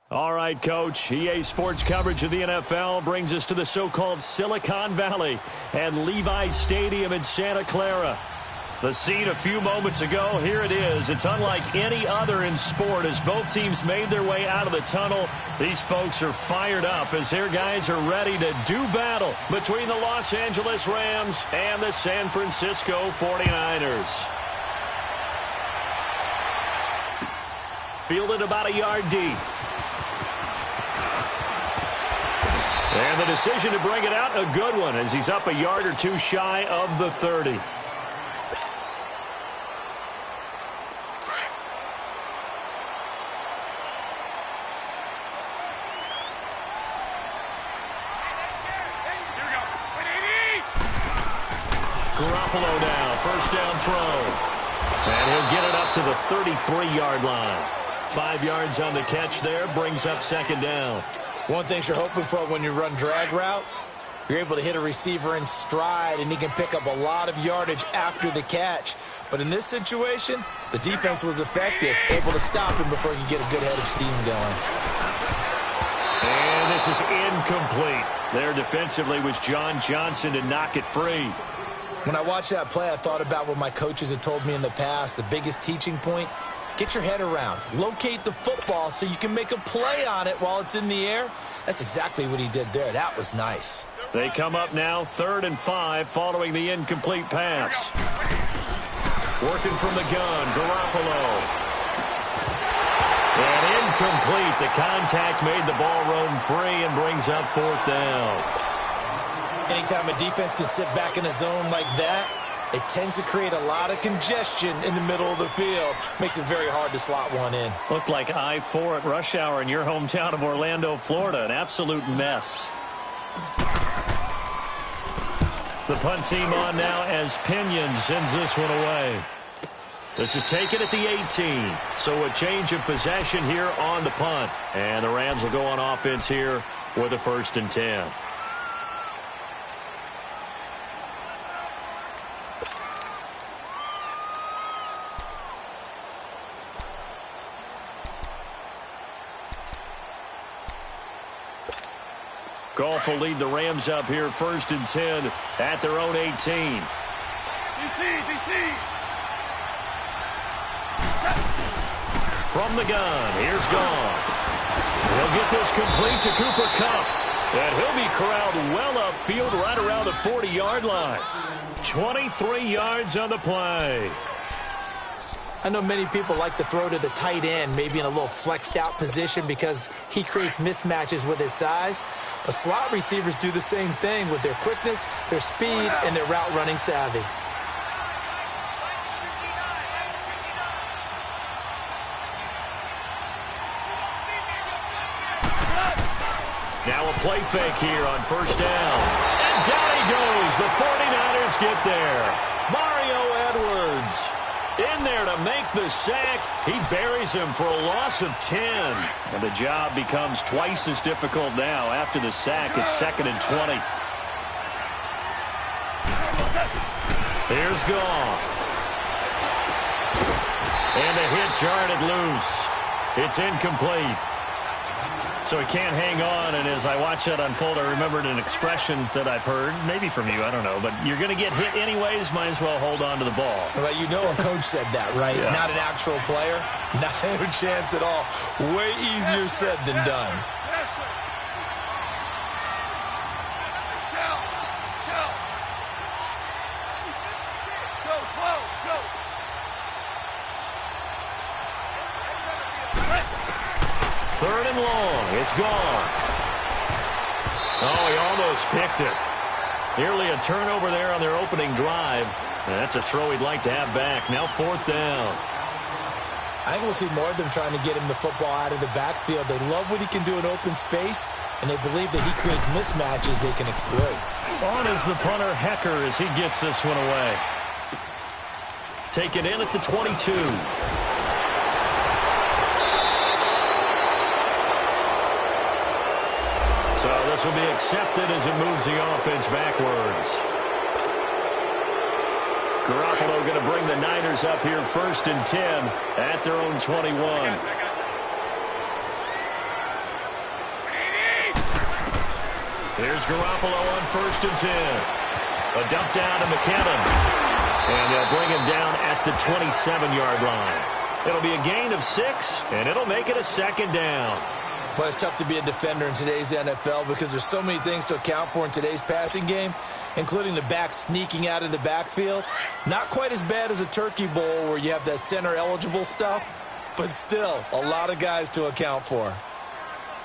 All right, Coach. EA Sports coverage of the NFL brings us to the so-called Silicon Valley and Levi Stadium in Santa Clara. The scene a few moments ago, here it is. It's unlike any other in sport as both teams made their way out of the tunnel. These folks are fired up as their guys are ready to do battle between the Los Angeles Rams and the San Francisco 49ers. Fielded about a yard deep. And the decision to bring it out, a good one, as he's up a yard or two shy of the 30. Garoppolo now, first down throw. And he'll get it up to the 33-yard line. 5 yards on the catch there, brings up second down. One thing you're hoping for when you run drag routes, you're able to hit a receiver in stride, and he can pick up a lot of yardage after the catch. But in this situation, the defense was effective, able to stop him before he could get a good head of steam going. And this is incomplete. There defensively was John Johnson to knock it free. When I watched that play, I thought about what my coaches had told me in the past. The biggest teaching point, get your head around. Locate the football so you can make a play on it while it's in the air. That's exactly what he did there. That was nice. They come up now 3rd and 5 following the incomplete pass. Working from the gun, Garoppolo. And incomplete. The contact made the ball roam free and brings up 4th down. Anytime a defense can sit back in a zone like that, it tends to create a lot of congestion in the middle of the field. Makes it very hard to slot one in. Looked like I-4 at rush hour in your hometown of Orlando, Florida. An absolute mess. The punt team on now as Pinion sends this one away. This is taken at the 18. So a change of possession here on the punt. And the Rams will go on offense here with a 1st and 10. Goff will lead the Rams up here 1st and 10 at their own 18. DC. From the gun, here's Goff. He'll get this complete to Cooper Kupp. And he'll be corralled well upfield right around the 40-yard line. 23 yards on the play. I know many people like to throw to the tight end, maybe in a little flexed out position because he creates mismatches with his size. But slot receivers do the same thing with their quickness, their speed, and their route running savvy. Now a play fake here on 1st down. And down he goes. The 49ers get there. Mario Edwards in there to make the sack. He buries him for a loss of 10. And the job becomes twice as difficult now. After the sack, it's 2nd and 20. Here's Goff. And a hit jarred it loose. It's incomplete. So he can't hang on, and as I watch that unfold, I remembered an expression that I've heard, maybe from you, I don't know, but you're going to get hit anyways, might as well hold on to the ball. Well, you know a coach said that, right? Yeah. Not an actual player. Not a chance at all. Way easier said than done. Third and long. It's gone. Oh, he almost picked it. Nearly a turnover there on their opening drive. And that's a throw he'd like to have back. Now 4th down. I think we'll see more of them trying to get him the football out of the backfield. They love what he can do in open space, and they believe that he creates mismatches they can exploit. On is the punter, Hecker, as he gets this one away. Taken in at the 22. So this will be accepted as it moves the offense backwards. Garoppolo going to bring the Niners up here 1st and 10 at their own 21. Here's Garoppolo on 1st and 10. A dump down to McKinnon. And they'll bring him down at the 27-yard line. It'll be a gain of 6, and it'll make it a 2nd down. Well, it's tough to be a defender in today's NFL because there's so many things to account for in today's passing game, including the back sneaking out of the backfield. Not quite as bad as a turkey bowl where you have that center-eligible stuff, but still a lot of guys to account for.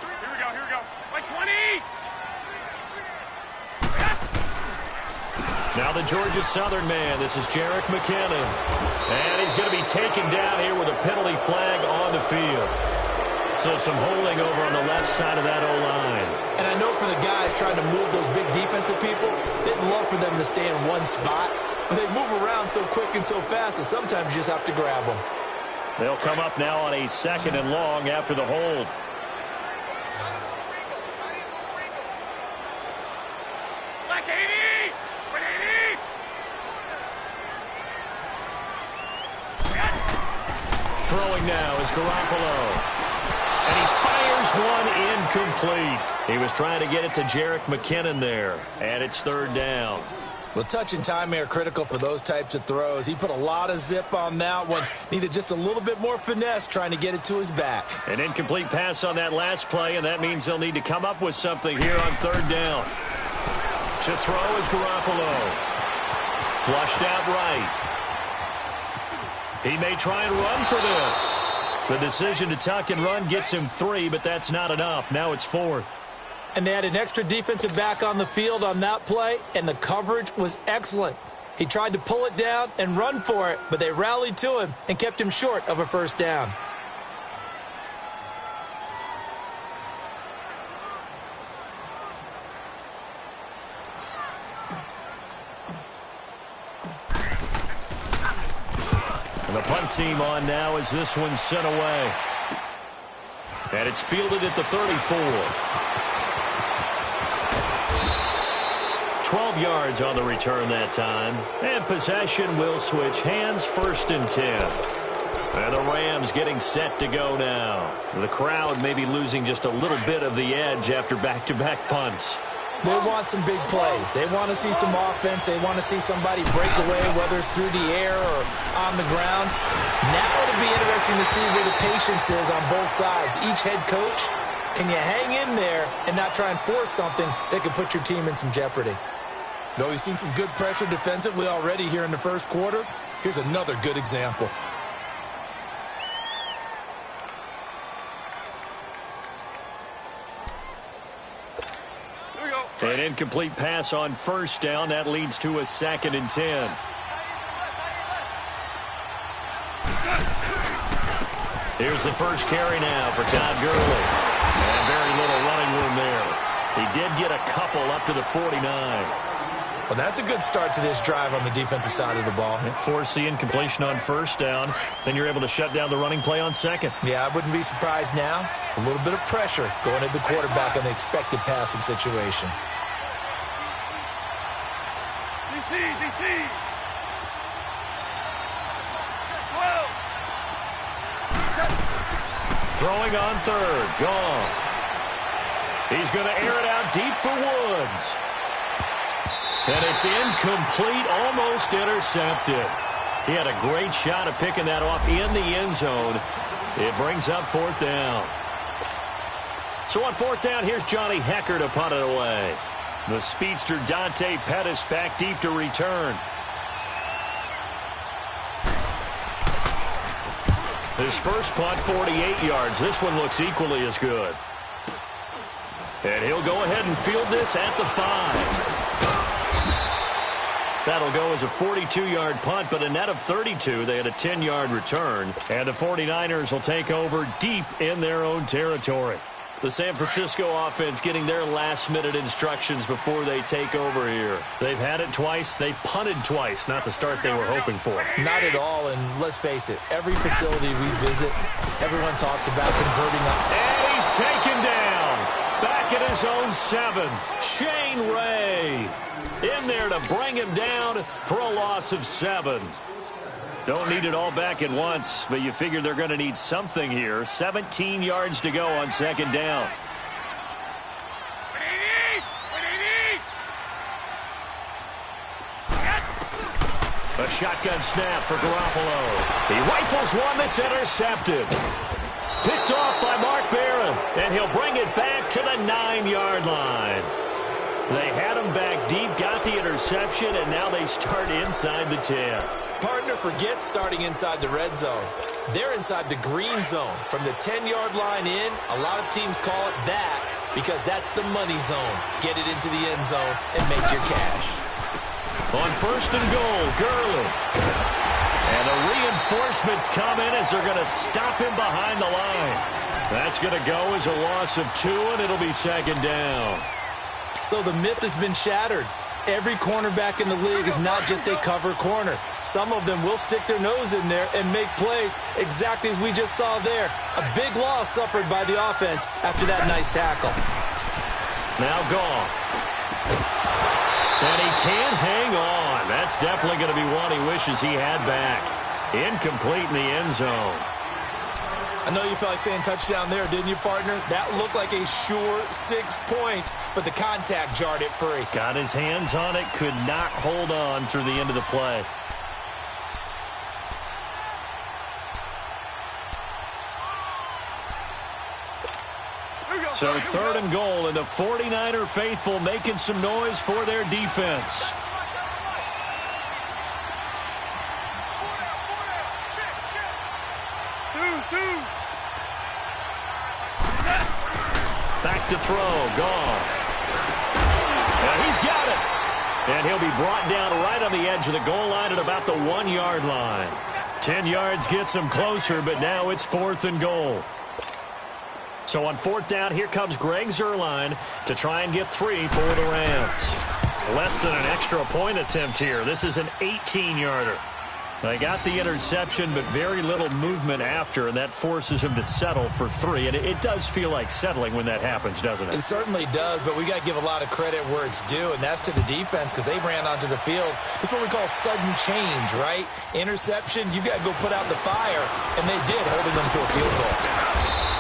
Here we go. Like 20! Now the Georgia Southern man. This is Jerick McKinnon. And he's going to be taken down here with a penalty flag on the field. So some holding over on the left side of that O-line. And I know for the guys trying to move those big defensive people, they'd love for them to stay in one spot. But they move around so quick and so fast that sometimes you just have to grab them. They'll come up now on a 2nd and long after the hold. Like 80! Throwing now is Garoppolo. And he fires one incomplete. He was trying to get it to Jerick McKinnon there. And it's 3rd down. Well, touch and time are critical for those types of throws. He put a lot of zip on that one. Needed just a little bit more finesse trying to get it to his back. An incomplete pass on that last play, and that means they'll need to come up with something here on 3rd down. To throw is Garoppolo. Flushed out right. He may try and run for this. The decision to tuck and run gets him 3, but that's not enough. Now it's 4th. And they had an extra defensive back on the field on that play, and the coverage was excellent. He tried to pull it down and run for it, but they rallied to him and kept him short of a 1st down. And the punt team on now as this one's sent away. And it's fielded at the 34. 12 yards on the return that time. And possession will switch hands, 1st and 10. And the Rams getting set to go now. The crowd may be losing just a little bit of the edge after back-to-back punts. They want some big plays. They want to see some offense. They want to see somebody break away, whether it's through the air or on the ground. Now it'll be interesting to see where the patience is on both sides. Each head coach, can you hang in there and not try and force something that could put your team in some jeopardy? Though we've seen some good pressure defensively already here in the 1st quarter, here's another good example. An incomplete pass on 1st down. That leads to a 2nd and 10. Here's the first carry now for Todd Gurley. And very little running room there. He did get a couple up to the 49. Well, that's a good start to this drive on the defensive side of the ball. Force the incompletion on 1st down. Then you're able to shut down the running play on 2nd. Yeah, I wouldn't be surprised now. A little bit of pressure going at the quarterback on the expected passing situation. DC! 12! Throwing on 3rd. Goff. He's going to air it out deep for Woods. And it's incomplete, almost intercepted. He had a great shot at picking that off in the end zone. It brings up 4th down. So on 4th down, here's Johnny Hekker to punt it away. The speedster Dante Pettis back deep to return. His first punt, 48 yards. This one looks equally as good. And he'll go ahead and field this at the 5. That'll go as a 42-yard punt, but a net of 32. They had a 10-yard return. And the 49ers will take over deep in their own territory. The San Francisco offense getting their last-minute instructions before they take over here. They've had it twice. They've punted twice. Not the start they were hoping for. Not at all, and let's face it, every facility we visit, everyone talks about converting up. And he's taken down. Back at his own 7. Shane Ray in there to bring him down for a loss of 7. Don't need it all back at once, but you figure they're going to need something here. 17 yards to go on 2nd down. A shotgun snap for Garoppolo. He rifles one that's intercepted. Picked off by Mark Barron, and he'll bring it back to the 9-yard line. They had him back deep, got the interception, and now they start inside the 10. Partner, forget starting inside the red zone. They're inside the green zone. From the 10-yard line in, a lot of teams call it that because that's the money zone. Get it into the end zone and make your cash. On 1st and goal, Gurley. And the reinforcements come in as they're going to stop him behind the line. That's going to go as a loss of 2, and it'll be 2nd down. So the myth has been shattered. Every cornerback in the league is not just a cover corner. Some of them will stick their nose in there and make plays exactly as we just saw there. A big loss suffered by the offense after that nice tackle. Now Goff. And he can't hang on. That's definitely going to be one he wishes he had back. Incomplete in the end zone. I know you felt like saying touchdown there, didn't you, partner? That looked like a sure 6 points, but the contact jarred it free. Got his hands on it, could not hold on through the end of the play. So 3rd and goal, and the 49er faithful making some noise for their defense. Back to throw, Goff. And he's got it. And he'll be brought down right on the edge of the goal line at about the 1-yard line. 10 yards gets him closer, but now it's 4th and goal. So on 4th down, here comes Greg Zuerlein to try and get 3 for the Rams. Less than an extra point attempt here. This is an 18-yarder. They got the interception, but very little movement after, and that forces him to settle for 3. And it does feel like settling when that happens, doesn't it? It certainly does, but we got to give a lot of credit where it's due, and that's to the defense because they ran onto the field. This is what we call sudden change, right? Interception, you got to go put out the fire, and they did, holding them to a field goal.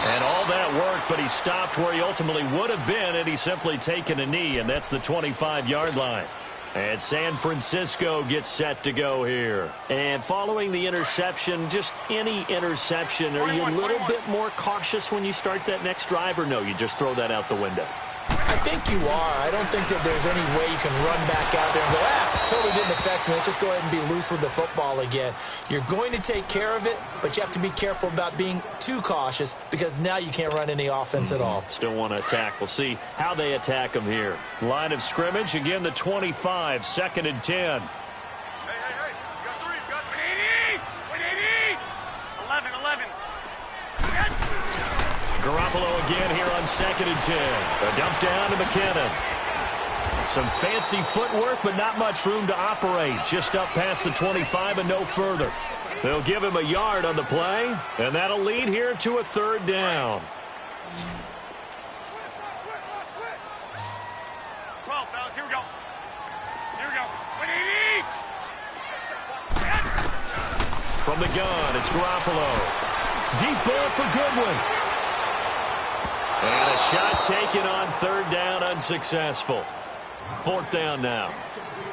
And all that worked, but he stopped where he ultimately would have been had he simply taken a knee, and that's the 25-yard line. And San Francisco gets set to go here. And following the interception, just any interception, are you a little bit more cautious when you start that next drive, or no, you just throw that out the window? I think you are. I don't think that there's any way you can run back out there and go, totally didn't affect me. Let's just go ahead and be loose with the football again. You're going to take care of it, but you have to be careful about being too cautious because now you can't run any offense at all. Still want to attack. We'll see how they attack them here. Line of scrimmage, again, the 25, 2nd and 10. Hey, you got 3, you got 180, 180, 11. Garoppolo again here on 2nd and 10. A dump down to McKinnon. Some fancy footwork, but not much room to operate. Just up past the 25 and no further. They'll give him a yard on the play, and that'll lead here to a 3rd down. 12, fellas, here we go. Here we go. 180. From the gun, it's Garoppolo. Deep ball for Goodwin. And a shot taken on 3rd down, unsuccessful. 4th down now.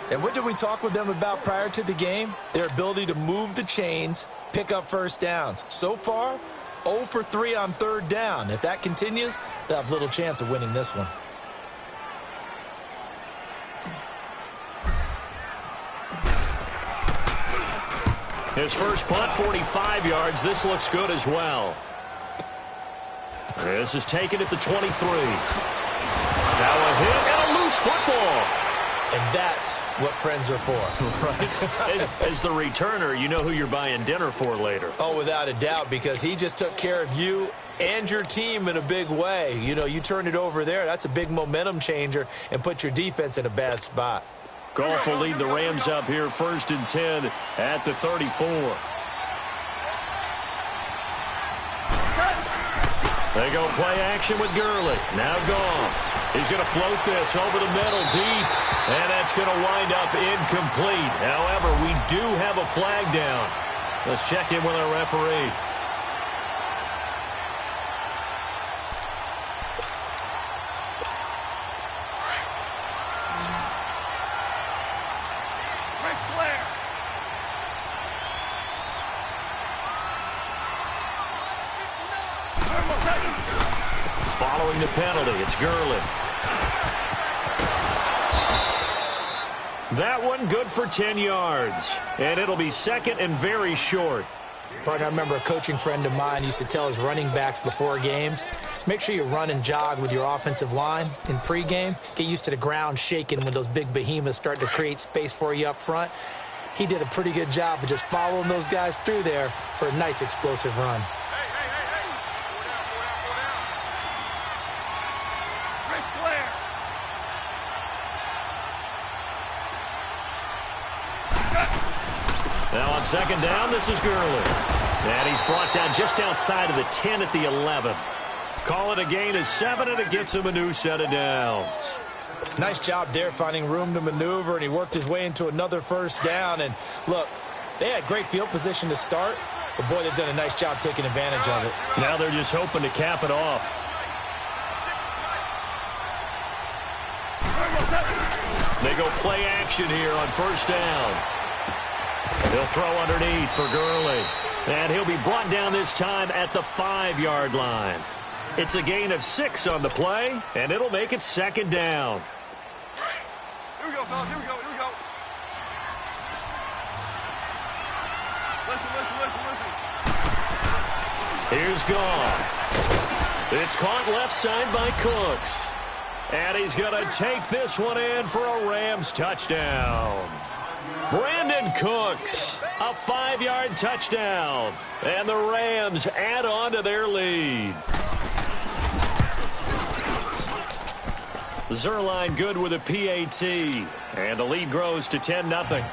And what did we talk with them about prior to the game? Their ability to move the chains, pick up first downs. So far, 0 for 3 on 3rd down. If that continues, they'll have little chance of winning this one. His first punt, 45 yards. This looks good as well. This is taken at the 23. Now a hit and a loose football. And that's what friends are for. Right. As the returner, you know who you're buying dinner for later. Oh, without a doubt, because he just took care of you and your team in a big way. You know, you turn it over there, that's a big momentum changer and put your defense in a bad spot. Goff will lead the Rams up here 1st and 10 at the 34. They go play action with Gurley. Now Goff. He's going to float this over the middle deep. And that's going to wind up incomplete. However, we do have a flag down. Let's check in with our referee. Red flare. Following the penalty, it's Gurley. That one good for 10 yards. And it'll be second and very short. Partner, I remember a coaching friend of mine used to tell his running backs before games, make sure you run and jog with your offensive line in pregame. Get used to the ground shaking when those big behemoths start to create space for you up front. He did a pretty good job of just following those guys through there for a nice explosive run. Now on second down, this is Gurley. And he's brought down just outside of the 10 at the 11. Call it a gain of 7, and it gets him a new set of downs. Nice job there finding room to maneuver, and he worked his way into another first down. And look, they had great field position to start, but boy, they've done a nice job taking advantage of it. Now they're just hoping to cap it off. They go play action here on first down. He'll throw underneath for Gurley. And he'll be brought down this time at the 5-yard line. It's a gain of 6 on the play, and it'll make it second down. Here we go, fellas. Here we go. Here we go. Listen. Here's Goff. It's caught left side by Cooks. And he's going to take this one in for a Rams touchdown. Brandon Cooks, a 5-yard touchdown. And the Rams add on to their lead. Zerline good with a PAT. And the lead grows to 10-0.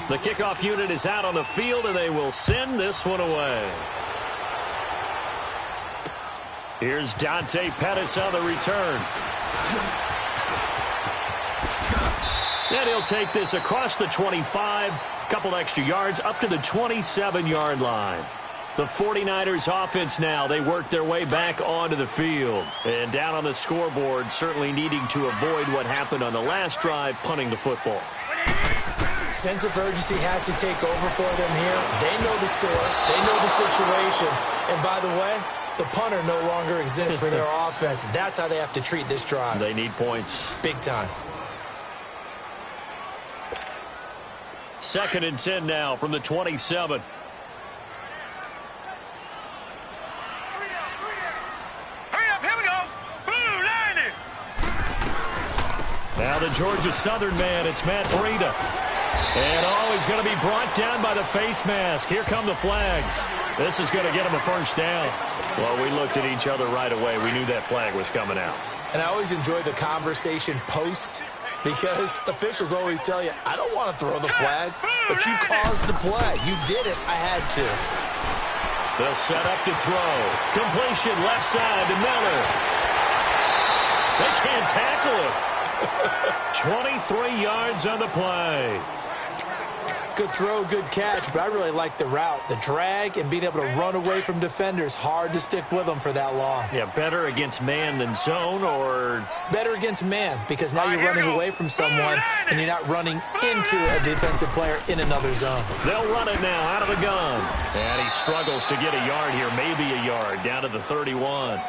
The kickoff unit is out on the field, and they will send this one away. Here's Dante Pettis on the return. And he'll take this across the 25, couple extra yards, up to the 27-yard line. The 49ers offense now, they work their way back onto the field. And down on the scoreboard, certainly needing to avoid what happened on the last drive, punting the football. Sense of urgency has to take over for them here. They know the score. They know the situation. And by the way, the punter no longer exists for their offense. That's how they have to treat this drive. They need points. Big time. 2nd and 10 now from the 27. Hurry up. Here we go. Blue, 90. Now the Georgia Southern man, it's Matt Breida. And he's going to be brought down by the face mask. Here come the flags. This is going to get him a first down. Well, we looked at each other right away. We knew that flag was coming out. And I always enjoy the conversation post because officials always tell you, I don't want to throw the flag, but you caused the play. You did it. I had to. They'll set up to throw. Completion left side to Miller. They can't tackle him. 23 yards on the play. Good throw, good catch, but I really like the route. The drag and being able to run away from defenders, hard to stick with them for that long. Yeah, better against man than zone, or? Better against man, because now you're running away from someone and you're not running into a defensive player in another zone. They'll run it now out of the gun. And he struggles to get a yard here, maybe a yard, down to the 31.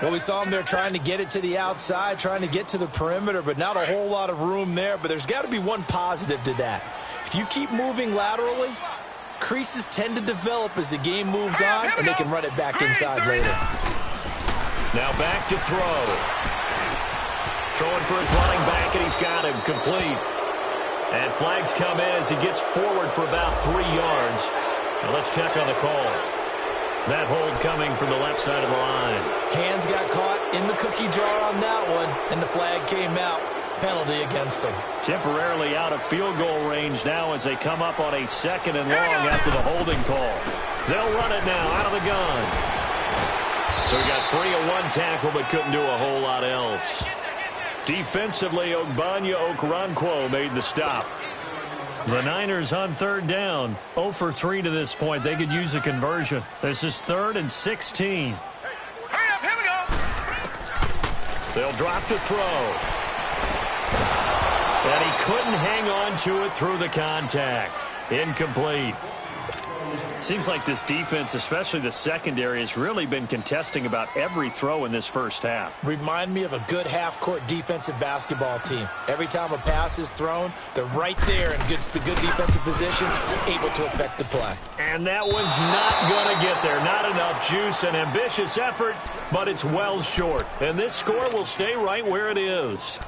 Well, we saw him there trying to get it to the outside, trying to get to the perimeter, but not a whole lot of room there. But there's got to be one positive to that. If you keep moving laterally, creases tend to develop as the game moves on, and they can run it back inside later. Now back to throw. Throwing for his running back, and he's got him complete. And flags come in as he gets forward for about 3 yards. Now let's check on the call. That hold coming from the left side of the line. Hands got caught in the cookie jar on that one, and the flag came out. Penalty against them. Temporarily out of field goal range now as they come up on a 2nd and long after the holding call. They'll run it now out of the gun. So we got 3 of 1 tackle, but couldn't do a whole lot else. Defensively, Ogbanya Okoronkwo made the stop. The Niners on 3rd down. 0 for 3 to this point. They could use a conversion. This is 3rd and 16. Hurry up. Here we go. They'll drop to throw. And he couldn't hang on to it through the contact. Incomplete. Seems like this defense, especially the secondary, has really been contesting about every throw in this first half. Remind me of a good half-court defensive basketball team. Every time a pass is thrown, they're right there in good defensive position, able to affect the play. And that one's not going to get there. Not enough juice. An ambitious effort, but it's well short. And this score will stay right where it is.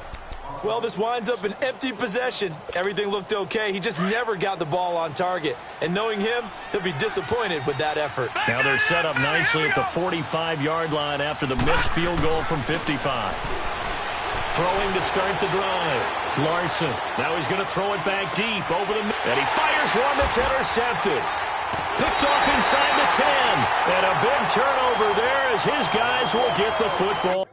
Well, this winds up an empty possession. Everything looked okay. He just never got the ball on target. And knowing him, he'll be disappointed with that effort. Now they're set up nicely at the 45-yard line after the missed field goal from 55. Throwing to start the drive. Larson. Now he's going to throw it back deep over the... And he fires one that's intercepted. Picked off inside the 10. And a big turnover there as his guys will get the football.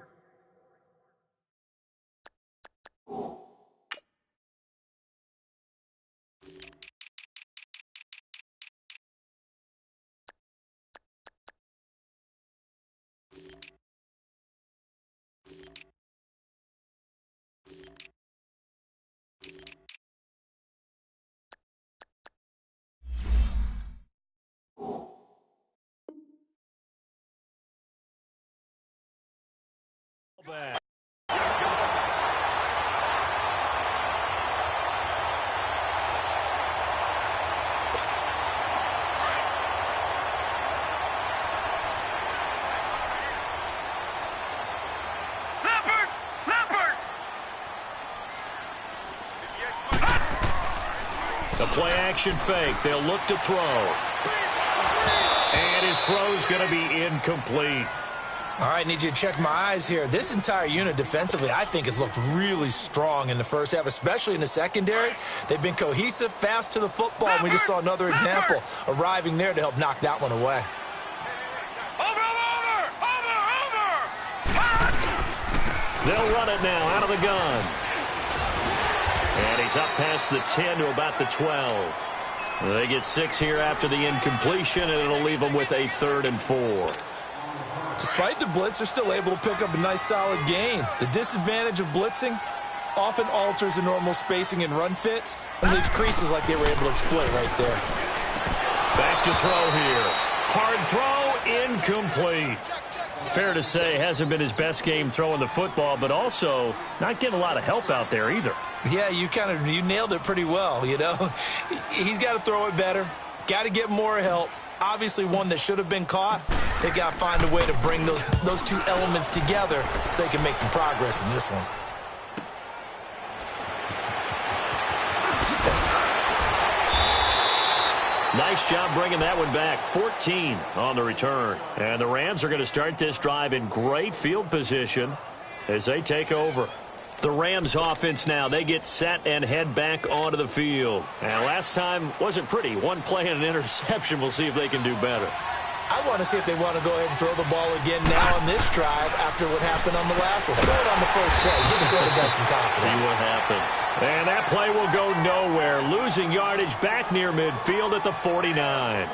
Back. The play action fake. They'll look to throw. And his throw's going to be incomplete. All right, need you to check my eyes here. This entire unit defensively, I think, has looked really strong in the first half, especially in the secondary. They've been cohesive, fast to the football, and we just saw another example arriving there to help knock that one away. They'll run it now out of the gun. And he's up past the 10 to about the 12. They get 6 here after the incompletion, and it'll leave them with a 3rd and 4. Despite the blitz, they're still able to pick up a nice solid gain. The disadvantage of blitzing often alters the normal spacing and run fits and leaves creases like they were able to exploit right there. Back to throw here. Hard throw, incomplete. Fair to say, hasn't been his best game throwing the football, but also not getting a lot of help out there either. Yeah, you nailed it pretty well, you know. He's got to throw it better, got to get more help. Obviously one that should have been caught. They've got to find a way to bring those two elements together so they can make some progress in this one. Nice job bringing that one back. 14 on the return. And the Rams are going to start this drive in great field position as they take over. The Rams offense now, they get set and head back onto the field. And last time wasn't pretty. One play and an interception. We'll see if they can do better. I want to see if they want to go ahead and throw the ball again now on this drive after what happened on the last one. Throw it on the first play. Give the quarterback some confidence. See what happens. And that play will go nowhere. Losing yardage back near midfield at the 49.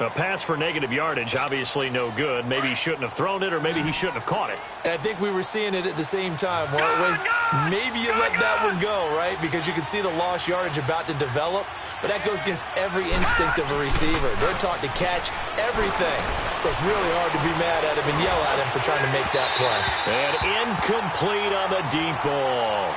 A pass for negative yardage, obviously no good. Maybe he shouldn't have thrown it, or maybe he shouldn't have caught it. I think we were seeing it at the same time, weren't we? Maybe you let that one go, right? Because you can see the lost yardage about to develop. But that goes against every instinct of a receiver. They're taught to catch everything. So it's really hard to be mad at him and yell at him for trying to make that play. And incomplete on the deep ball.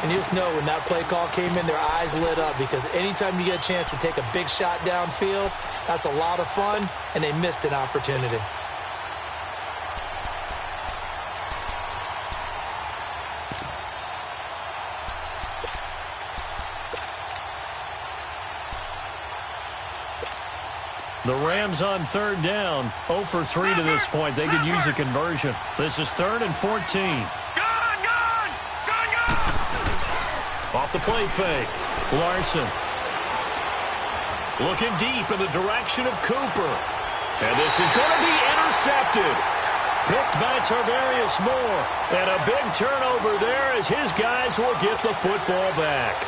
And you just know when that play call came in, their eyes lit up, because anytime you get a chance to take a big shot downfield, that's a lot of fun, and they missed an opportunity. The Rams on 3rd down, 0 for 3 to this point. They could use a conversion. This is 3rd and 14. Off the play fake. Larson. Looking deep in the direction of Cooper. And this is going to be intercepted. Picked by Tarvarius Moore. And a big turnover there as his guys will get the football back.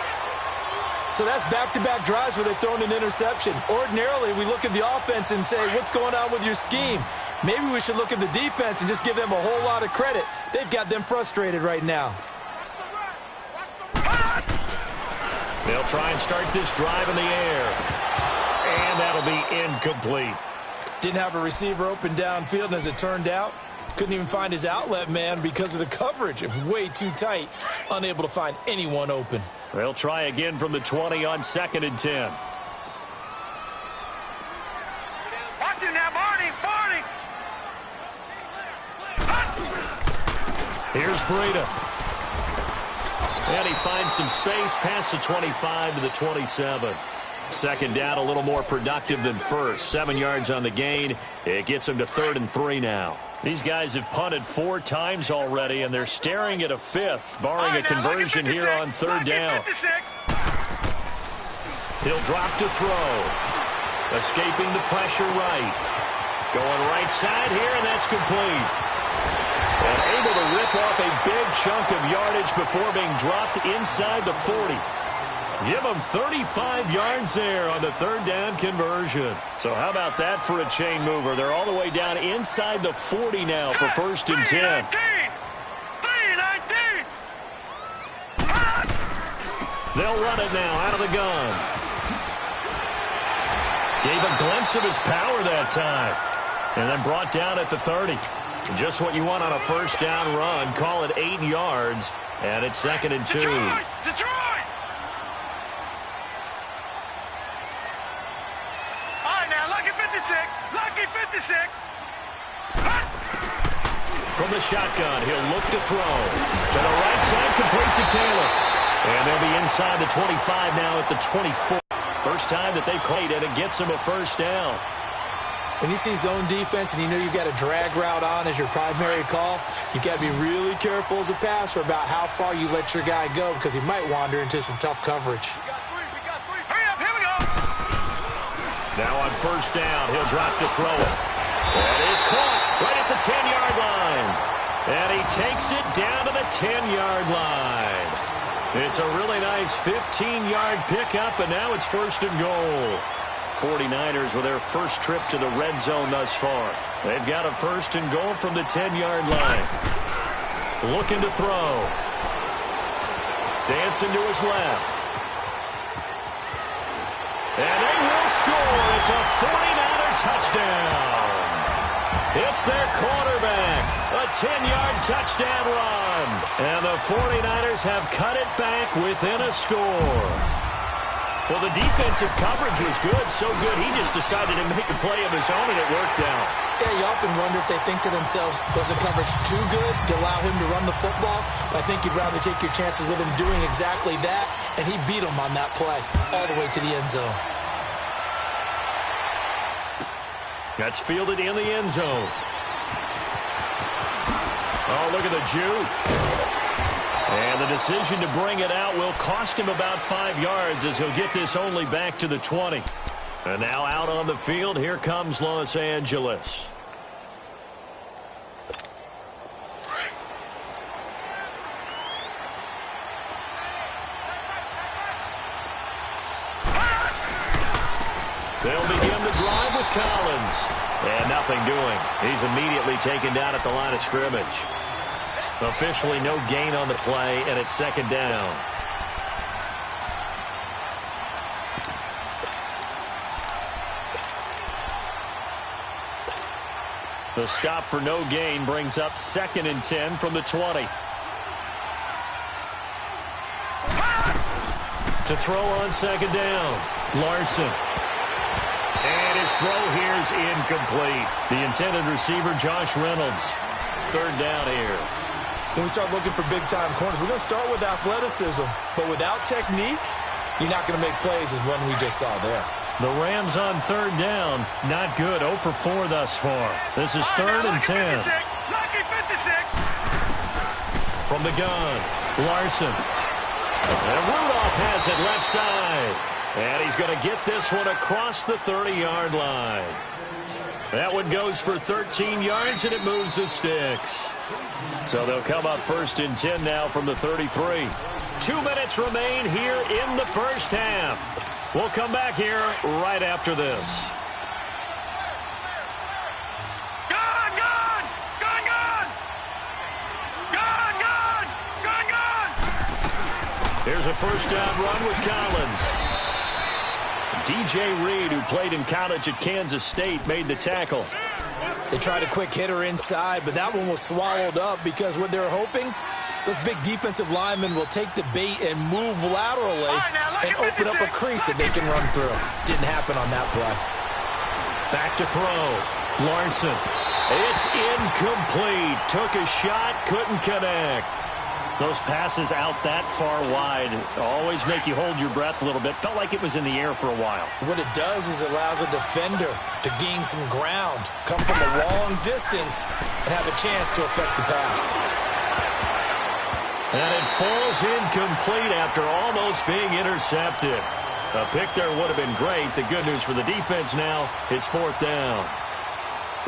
So that's back-to-back drives where they've thrown an interception. Ordinarily, we look at the offense and say, what's going on with your scheme? Maybe we should look at the defense and just give them a whole lot of credit. They've got them frustrated right now. They'll try and start this drive in the air. And that'll be incomplete. Didn't have a receiver open downfield, and as it turned out, couldn't even find his outlet man because of the coverage. It was way too tight, unable to find anyone open. They'll try again from the 20 on 2nd and 10. Watch it now, Barney! Here's Breida. And he finds some space past the 25 to the 27. 2nd down, a little more productive than first. 7 yards on the gain. It gets him to 3rd and 3 now. These guys have punted 4 times already, and they're staring at a 5th, barring a conversion here on 3rd down. He'll drop to throw. Escaping the pressure right. Going right side here, and that's complete. And able to rip off a big chunk of yardage before being dropped inside the 40. Give them 35 yards there on the 3rd down conversion. So how about that for a chain mover? They're all the way down inside the 40 now for 1st and 10. 3-19. They'll run it now out of the gun. Gave a glimpse of his power that time. And then brought down at the 30. Just what you want on a 1st down run. Call it 8 yards. And it's 2nd and 2. Detroit! Lucky 56. From the shotgun, he'll look to throw. To the right side, complete to Taylor. And they'll be inside the 25 now at the 24. First time that they've played, and it gets them a 1st down. When you see zone defense and you know you've got a drag route on as your primary call, you've got to be really careful as a passer about how far you let your guy go because he might wander into some tough coverage. Now on 1st down, he'll drop to throw it. That is caught right at the 10-yard line. And he takes it down to the 10-yard line. It's a really nice 15-yard pickup, and now it's 1st and goal. 49ers with their first trip to the red zone thus far. They've got a 1st and goal from the 10-yard line. Looking to throw. Dancing to his left. And they will score. It's a 49er touchdown. It's their quarterback. A 10-yard touchdown run. And the 49ers have cut it back within a score. Well, the defensive coverage was good, so good he just decided to make a play of his own, and it worked out. Yeah, you often wonder if they think to themselves, was the coverage too good to allow him to run the football? But I think you'd rather take your chances with him doing exactly that, and he beat him on that play all the way to the end zone. That's fielded in the end zone. Oh, look at the juke. And the decision to bring it out will cost him about 5 yards as he'll get this only back to the 20. And now out on the field, here comes Los Angeles. They'll begin the drive with Collins. And nothing doing. He's immediately taken down at the line of scrimmage. Officially no gain on the play, and it's 2nd down. The stop for no gain brings up 2nd and 10 from the 20. To throw on 2nd down. Larson. And his throw here is incomplete. The intended receiver, Josh Reynolds. 3rd down here. When we start looking for big-time corners, we're going to start with athleticism. But without technique, you're not going to make plays as one we just saw there. The Rams on 3rd down. Not good. 0 for 4 thus far. This is 3rd and 10. Lucky 56. From the gun, Larson. And Rudolph has it left side. And he's going to get this one across the 30-yard line. That one goes for 13 yards, and it moves the sticks. So they'll come up 1st and 10 now from the 33. 2 minutes remain here in the first half. We'll come back here right after this. Gun, gun! Gun, gun! Gun, gun! Gun, gun! Here's a first down run with Collins. DJ Reed, who played in college at Kansas State, made the tackle. They tried a quick hitter inside, but that one was swallowed up because what they're hoping, those big defensive linemen will take the bait and move laterally and open up a crease that they can run through. Didn't happen on that play. Back to throw. Larson. It's incomplete. Took a shot, couldn't connect. Those passes out that far wide always make you hold your breath a little bit. Felt like it was in the air for a while. What it does is it allows a defender to gain some ground, come from a long distance, and have a chance to affect the pass. And it falls incomplete after almost being intercepted. A pick there would have been great. The good news for the defense now, it's fourth down.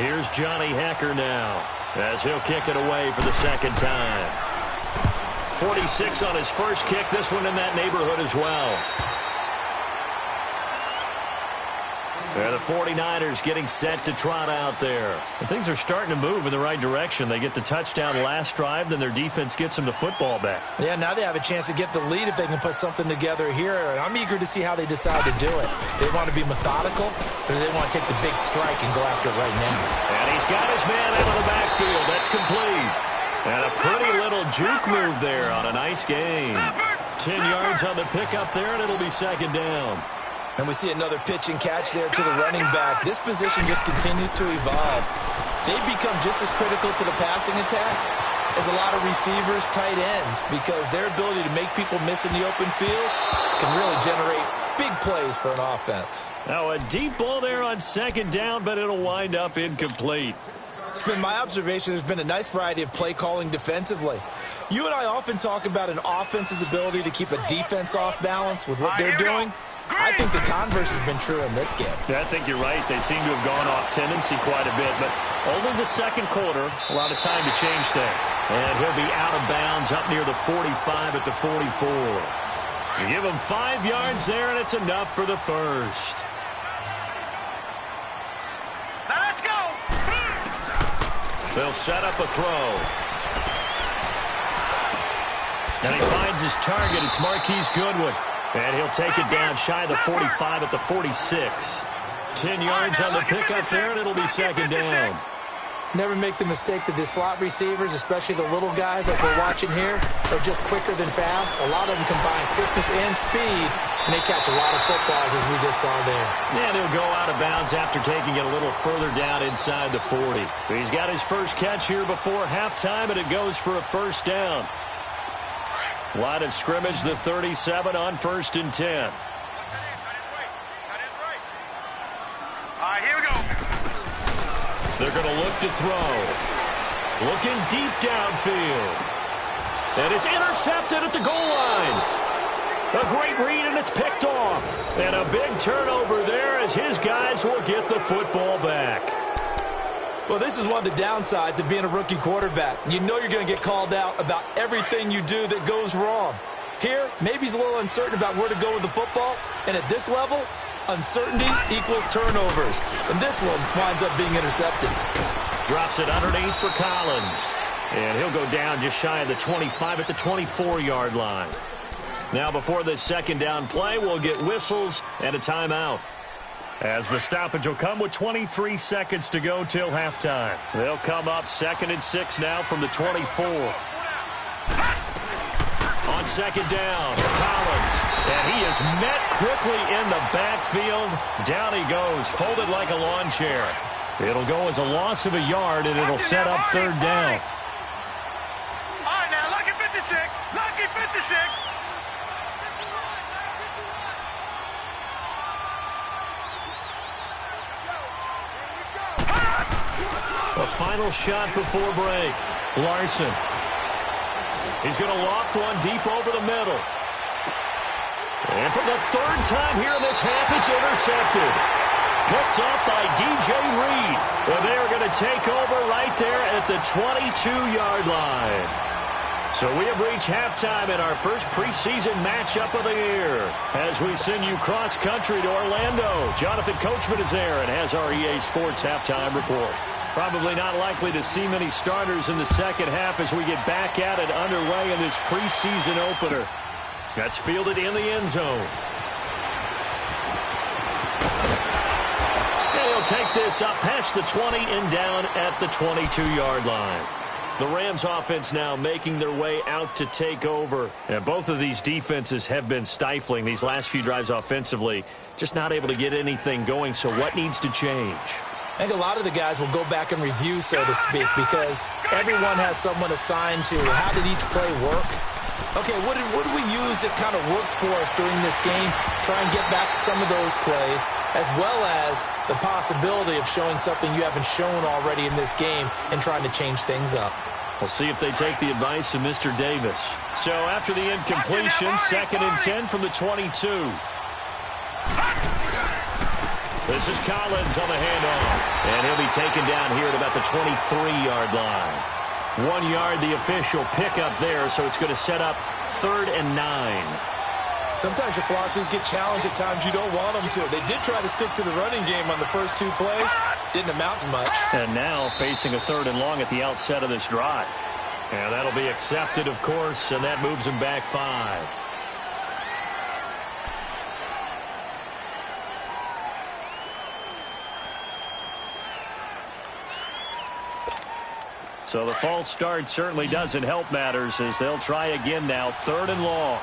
Here's Johnny Hekker now as he'll kick it away for the second time. 46 on his first kick. This one in that neighborhood as well. And the 49ers getting set to trot out there. And things are starting to move in the right direction. They get the touchdown last drive, then their defense gets them the football back. Yeah, now they have a chance to get the lead if they can put something together here. And I'm eager to see how they decide to do it. They want to be methodical, or do they want to take the big strike and go after it right now? And he's got his man out of the backfield. That's complete. And a pretty little juke move there on a nice game. 10 yards on the pickup there, and it'll be second down. And we see another pitch and catch there to the running back. This position just continues to evolve. They've become just as critical to the passing attack as a lot of receivers, tight ends, because their ability to make people miss in the open field can really generate big plays for an offense. Now a deep ball there on second down, but it'll wind up incomplete. It's been my observation there's been a nice variety of play calling defensively. You and I often talk about an offense's ability to keep a defense off balance with what they're doing. I think the converse has been true in this game. Yeah, I think you're right. They seem to have gone off tendency quite a bit, but only the second quarter, a lot of time to change things. And he'll be out of bounds up near the 45 at the 44. You give him 5 yards there, and it's enough for the first. Now let's go. They'll set up a throw. And he finds his target. It's Marquise Goodwin. And he'll take it down shy of the 45 at the 46. 10 yards on the pickup there, and it'll be second down. Never make the mistake that the slot receivers, especially the little guys like we're watching here, are just quicker than fast. A lot of them combine quickness and speed, and they catch a lot of footballs, as we just saw there. And he'll go out of bounds after taking it a little further down inside the 40. He's got his first catch here before halftime, and it goes for a first down. Line of scrimmage, the 37 on 1st and 10. All right, here we go. They're going to look to throw. Looking deep downfield. And it's intercepted at the goal line. A great read, and it's picked off. And a big turnover there as his guys will get the football back. Well, this is one of the downsides of being a rookie quarterback. You know you're going to get called out about everything you do that goes wrong. Here, maybe he's a little uncertain about where to go with the football. And at this level, uncertainty equals turnovers. And this one winds up being intercepted. Drops it underneath for Collins. And he'll go down just shy of the 25 at the 24-yard line. Now, before this second down play, we'll get whistles and a timeout. As the stoppage will come with 23 seconds to go till halftime. They'll come up 2nd and 6 now from the 24. On second down, Collins. And he is met quickly in the backfield. Down he goes, folded like a lawn chair. It'll go as a loss of a yard, and it'll set up third down. All right, now, lucky 56. Lucky 56. A final shot before break. Larson. He's going to loft one deep over the middle. And for the third time here in this half, it's intercepted. Picked up by DJ Reed. And they are going to take over right there at the 22-yard line. So we have reached halftime in our first preseason matchup of the year. As we send you cross-country to Orlando, Jonathan Coachman is there and has our EA Sports halftime report. Probably not likely to see many starters in the second half as we get back at it underway in this preseason opener. That's fielded in the end zone. And he'll take this up past the 20 and down at the 22-yard line. The Rams offense now making their way out to take over. And both of these defenses have been stifling these last few drives offensively. Just not able to get anything going. So what needs to change? I think a lot of the guys will go back and review, so to speak, because everyone has someone assigned to how did each play work. Okay, what did we use that kind of worked for us during this game? Try and get back to some of those plays, as well as the possibility of showing something you haven't shown already in this game and trying to change things up. We'll see if they take the advice of Mr. Davis. So after the incompletion, 2nd and 10 from the 22. This is Collins on the handoff. And he'll be taken down here at about the 23-yard line. 1 yard, the official pickup there, so it's going to set up 3rd and 9. Sometimes your philosophies get challenged at times you don't want them to. They did try to stick to the running game on the first 2 plays. Didn't amount to much. And now facing a 3rd and long at the outset of this drive. And that'll be accepted, of course, and that moves him back 5. So the false start certainly doesn't help matters as they'll try again now. 3rd and long.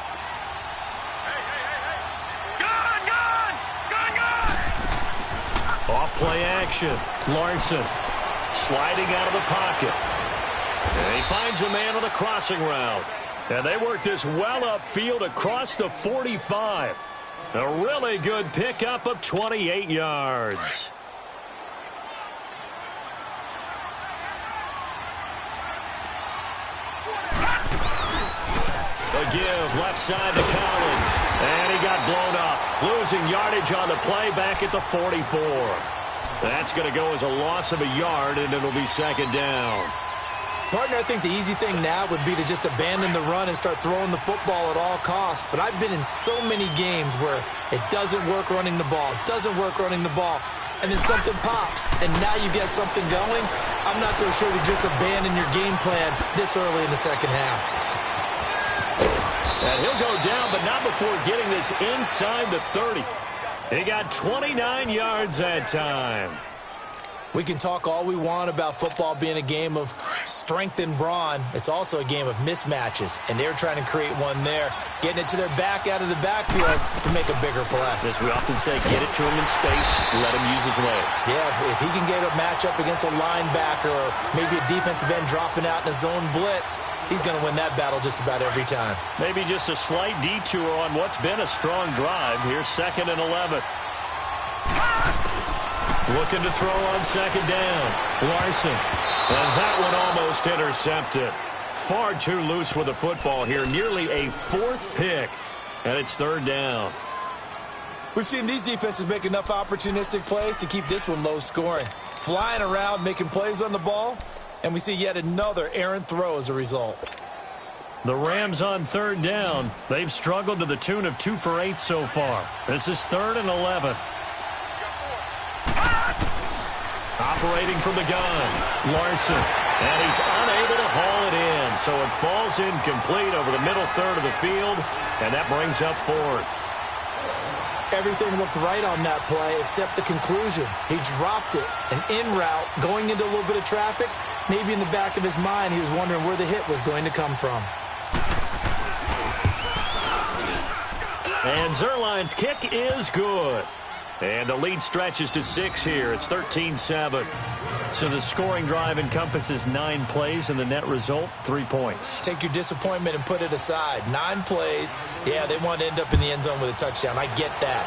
Off play action. Larson sliding out of the pocket. And he finds a man on the crossing route. And they work this well upfield across the 45. A really good pickup of 28 yards. The give left side to Collins. And he got blown up. Losing yardage on the play back at the 44. That's going to go as a loss of a yard, and it'll be 2nd down. Partner, I think the easy thing now would be to just abandon the run and start throwing the football at all costs. But I've been in so many games where it doesn't work running the ball, and then something pops, and now you get something going. I'm not so sure to just abandon your game plan this early in the second half. And he'll go down, but not before getting this inside the 30. He got 29 yards that time. We can talk all we want about football being a game of strength and brawn. It's also a game of mismatches, and they're trying to create one there, getting it to their back out of the backfield to make a bigger play. As we often say, get it to him in space, let him use his leg. Yeah, if he can get a matchup against a linebacker or maybe a defensive end dropping out in a zone blitz, he's going to win that battle just about every time. Maybe just a slight detour on what's been a strong drive. Here's 2nd and 11. Looking to throw on 2nd down. Larson. And that one almost intercepted. Far too loose with the football here. Nearly a 4th pick. And it's 3rd down. We've seen these defenses make enough opportunistic plays to keep this one low scoring. Flying around, making plays on the ball. And we see yet another errant throw as a result. The Rams on 3rd down. They've struggled to the tune of 2 for 8 so far. This is 3rd and 11. Operating from the gun, Larson, and he's unable to haul it in, so it falls incomplete over the middle 3rd of the field, and that brings up 4th. Everything looked right on that play except the conclusion. He dropped it, an in route, going into a little bit of traffic. Maybe in the back of his mind, he was wondering where the hit was going to come from. And Zerline's kick is good. And the lead stretches to 6 here. It's 13-7. So the scoring drive encompasses 9 plays, and the net result, 3 points. Take your disappointment and put it aside. 9 plays. Yeah, they want to end up in the end zone with a touchdown. I get that.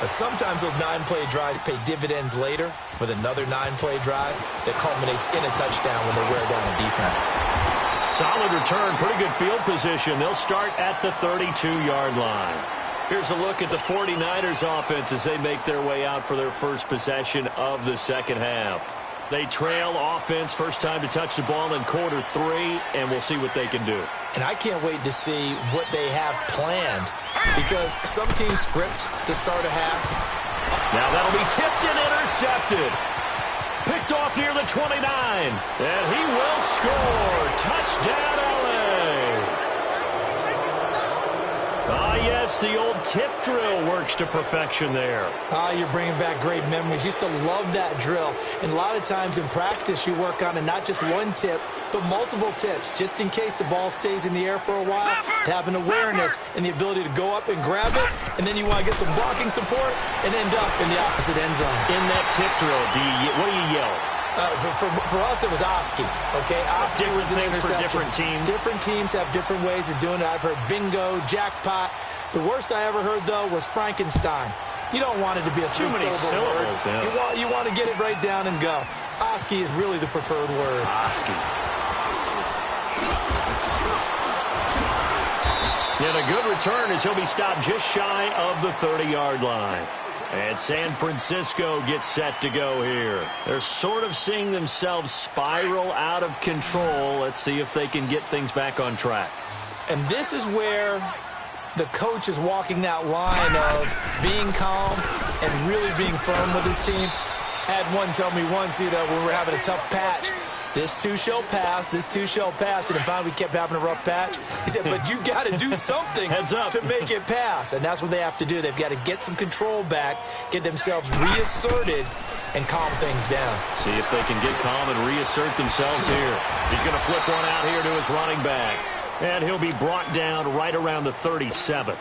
But sometimes those 9-play drives pay dividends later with another 9-play drive that culminates in a touchdown when they wear down a defense. Solid return, pretty good field position. They'll start at the 32-yard line. Here's a look at the 49ers offense as they make their way out for their first possession of the second half. They trail offense, first time to touch the ball in quarter 3, and we'll see what they can do. And I can't wait to see what they have planned, because some teams script to start a half. Now that'll be tipped and intercepted. Picked off near the 29, and he will score. Touchdown, LA. Ah, yes, the old tip drill works to perfection there. Ah, you're bringing back great memories. Used to love that drill. And a lot of times in practice, you work on it, not just one tip, but multiple tips, just in case the ball stays in the air for a while, to have an awareness and the ability to go up and grab it, and then you want to get some blocking support and end up in the opposite end zone. In that tip drill, what do you yell? For us, it was Oski. Okay, Oski was an interception. For different teams. Different teams have different ways of doing it. I've heard bingo, jackpot. The worst I ever heard, though, was Frankenstein. You don't want it to be a three-syllable word. Yeah. You want to get it right down and go. Oski is really the preferred word. Oski. And a good return as he'll be stopped just shy of the 30-yard line. And San Francisco gets set to go here. They're sort of seeing themselves spiral out of control. Let's see if they can get things back on track. And this is where the coach is walking that line of being calm and really being firm with his team. I had one tell me once, when we're having a tough patch, this too shall pass, this too shall pass. And then finally we kept having a rough patch. He said, but you got to do something to make it pass. And that's what they have to do. They've got to get some control back, get themselves reasserted, and calm things down. See if they can get calm and reassert themselves here. He's going to flip one out here to his running back. And he'll be brought down right around the 37.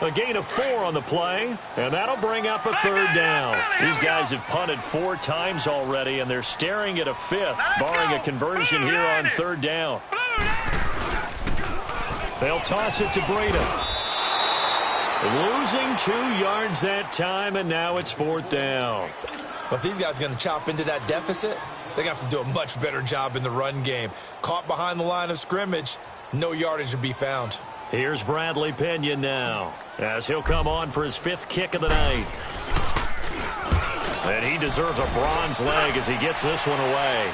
A gain of 4 on the play, and that'll bring up a third down. These guys have punted 4 times already, and they're staring at a 5th, barring a conversion here on third down. They'll toss it to Breida. Losing 2 yards that time, and now it's 4th down. But these guys are going to chop into that deficit. They're going to have to do a much better job in the run game. Caught behind the line of scrimmage, no yardage to be found. Here's Bradley Pinion now, as he'll come on for his 5th kick of the night. And he deserves a bronze leg as he gets this one away.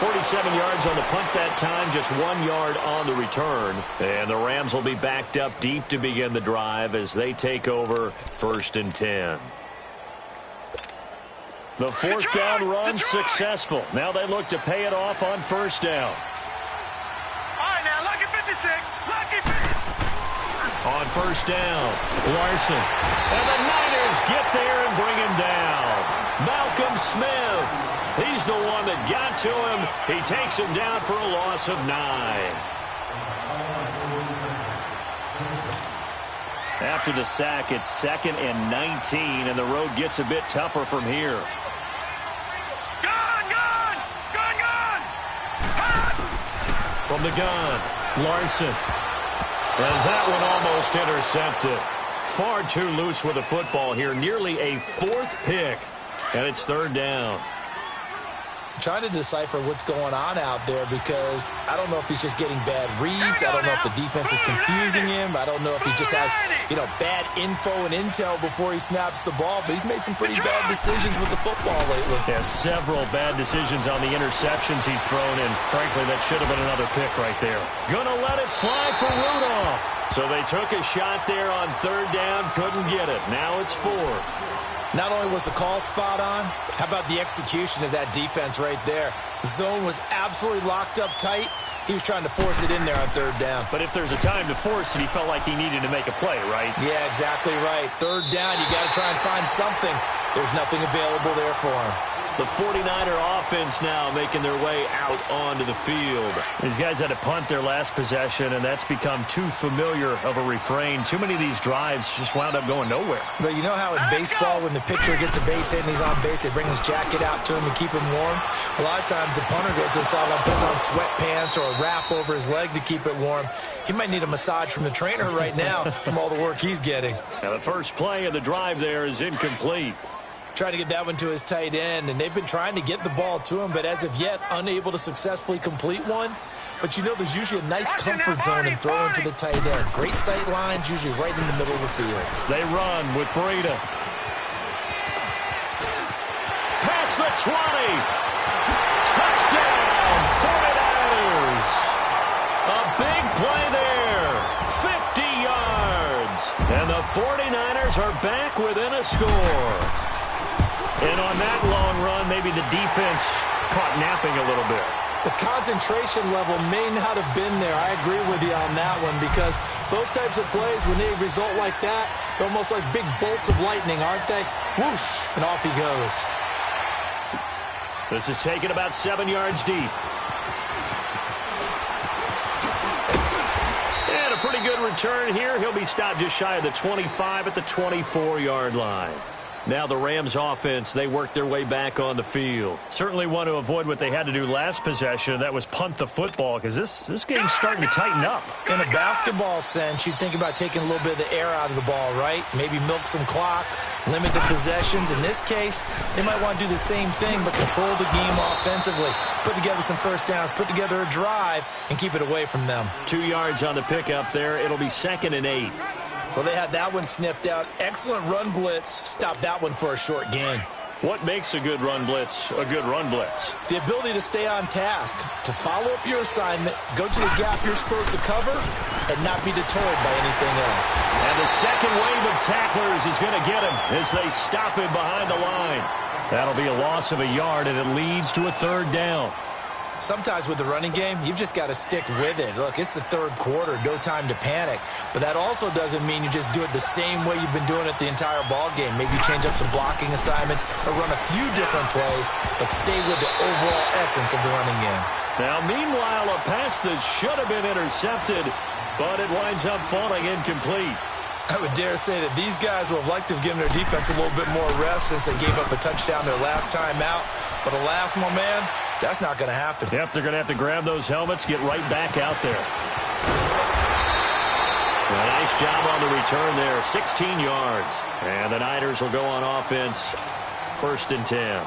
47 yards on the punt that time, just 1 yard on the return. And the Rams will be backed up deep to begin the drive as they take over 1st and 10. The 4th down run successful. Now they look to pay it off on 1st down. On 1st down, Larson. And the Niners get there and bring him down. Malcolm Smith. He's the one that got to him. He takes him down for a loss of 9. After the sack, it's 2nd and 19, and the road gets a bit tougher from here. Gun! From the gun, Larson. And that one almost intercepted. Far too loose with the football here. Nearly a 4th pick. And it's 3rd down. I'm trying to decipher what's going on out there because I don't know if he's just getting bad reads. I don't know if the defense is confusing him. I don't know if he just has, bad info and intel before he snaps the ball. But he's made some pretty bad decisions with the football lately. Yeah, several bad decisions on the interceptions he's thrown, and frankly, that should have been another pick right there. Gonna let it fly for Rudolph. So they took a shot there on 3rd down, couldn't get it. Now it's 4. Not only was the call spot on, how about the execution of that defense right there? The zone was absolutely locked up tight. He was trying to force it in there on 3rd down. But if there's a time to force it, he felt like he needed to make a play, right? Yeah, exactly right. 3rd down, you got to try and find something. There's nothing available there for him. The 49er offense now making their way out onto the field. These guys had to punt their last possession, and that's become too familiar of a refrain. Too many of these drives just wound up going nowhere. But you know how in baseball, when the pitcher gets a base hit and he's on base, they bring his jacket out to him to keep him warm? A lot of times the punter goes to the sideline, puts on sweatpants or a wrap over his leg to keep it warm. He might need a massage from the trainer right now from all the work he's getting. Now the first play of the drive there is incomplete. Trying to get that one to his tight end, and they've been trying to get the ball to him, but as of yet, unable to successfully complete one. But there's usually a nice comfort zone in throwing to the tight end. Great sight lines, usually right in the middle of the field. They run with Breida. Past the 20. Touchdown, 49ers. A big play there. 50 yards. And the 49ers are back within a score. And on that long run, maybe the defense caught napping a little bit. The concentration level may not have been there. I agree with you on that one because those types of plays, when they result like that, they're almost like big bolts of lightning, aren't they? Whoosh, and off he goes. This is taken about 7 yards deep. And a pretty good return here. He'll be stopped just shy of the 25 at the 24-yard line. Now the Rams offense, they work their way back on the field. Certainly want to avoid what they had to do last possession. That was punt the football because this game's starting to tighten up. In a basketball sense, you think about taking a little bit of the air out of the ball, right? Maybe milk some clock, limit the possessions. In this case, they might want to do the same thing but control the game offensively. Put together some first downs, put together a drive, and keep it away from them. 2 yards on the pickup there. It'll be 2nd and 8. Well, they had that one sniffed out. Excellent run blitz. Stop that one for a short gain. What makes a good run blitz a good run blitz? The ability to stay on task, to follow up your assignment, go to the gap you're supposed to cover, and not be deterred by anything else. And the second wave of tacklers is going to get him as they stop him behind the line. That'll be a loss of a yard, and it leads to a 3rd down. Sometimes with the running game, you've just got to stick with it. Look, it's the 3rd quarter, no time to panic. But that also doesn't mean you just do it the same way you've been doing it the entire ball game. Maybe change up some blocking assignments or run a few different plays, but stay with the overall essence of the running game. Now, meanwhile, a pass that should have been intercepted, but it winds up falling incomplete. I would dare say that these guys would have liked to have given their defense a little bit more rest since they gave up a touchdown their last time out. But alas, my man, that's not going to happen. Yep, they're going to have to grab those helmets, get right back out there. A nice job on the return there, 16 yards. And the Niners will go on offense, 1st and 10.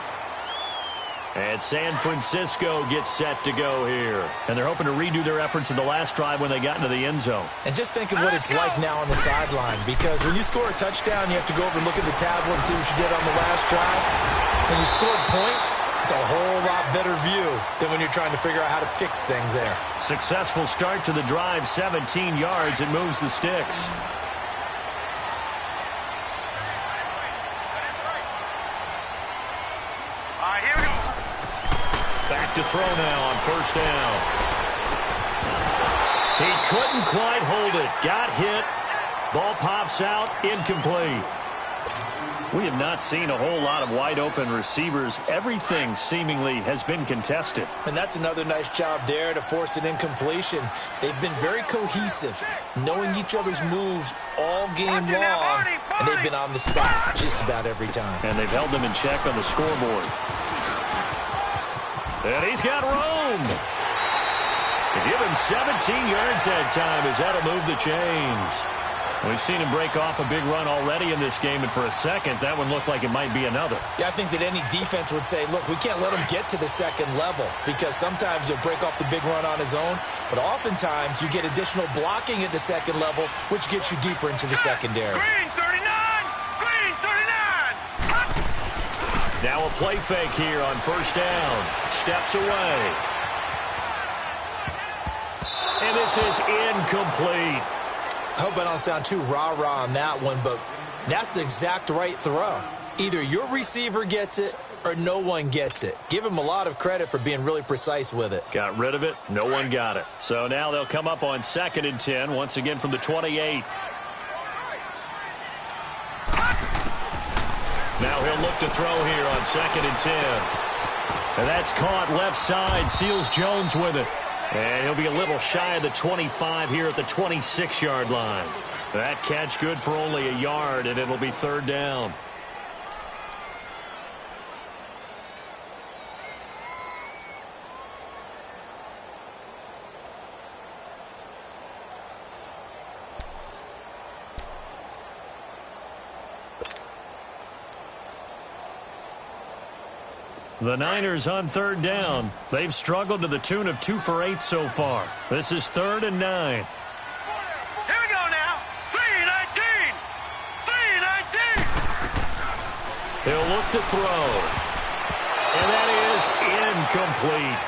And San Francisco gets set to go here. And they're hoping to redo their efforts in the last drive when they got into the end zone. And just think of what it's like now on the sideline. Because when you score a touchdown, you have to go over and look at the tablet and see what you did on the last drive. When you scored points, it's a whole lot better view than when you're trying to figure out how to fix things there. Successful start to the drive, 17 yards. It moves the sticks. Back to throw now on 1st down. He couldn't quite hold it. Got hit. Ball pops out. Incomplete. We have not seen a whole lot of wide-open receivers. Everything seemingly has been contested. And that's another nice job there to force an incompletion. They've been very cohesive, knowing each other's moves all game long, and they've been on the spot just about every time. And they've held them in check on the scoreboard. And he's got room. To give him 17 yards that time as that'll move the chains. We've seen him break off a big run already in this game, and for a second, that one looked like it might be another. Yeah, I think that any defense would say, look, we can't let him get to the 2nd level because sometimes he'll break off the big run on his own, but oftentimes you get additional blocking at the 2nd level, which gets you deeper into the secondary. Green 39! Green 39! Now a play fake here on 1st down. Steps away. And this is incomplete. I hope I don't sound too rah-rah on that one, but that's the exact right throw. Either your receiver gets it or no one gets it. Give him a lot of credit for being really precise with it. Got rid of it. No one got it. So now they'll come up on 2nd and 10, once again from the 28. Now he'll look to throw here on 2nd and 10. And that's caught left side. Seals Jones with it. And he'll be a little shy of the 25 here at the 26-yard line. That catch good for only a yard, and it'll be 3rd down. The Niners on 3rd down. They've struggled to the tune of 2 for 8 so far. This is 3rd and 9. Here we go now. 3-19. 3-19. He'll look to throw. And that is incomplete.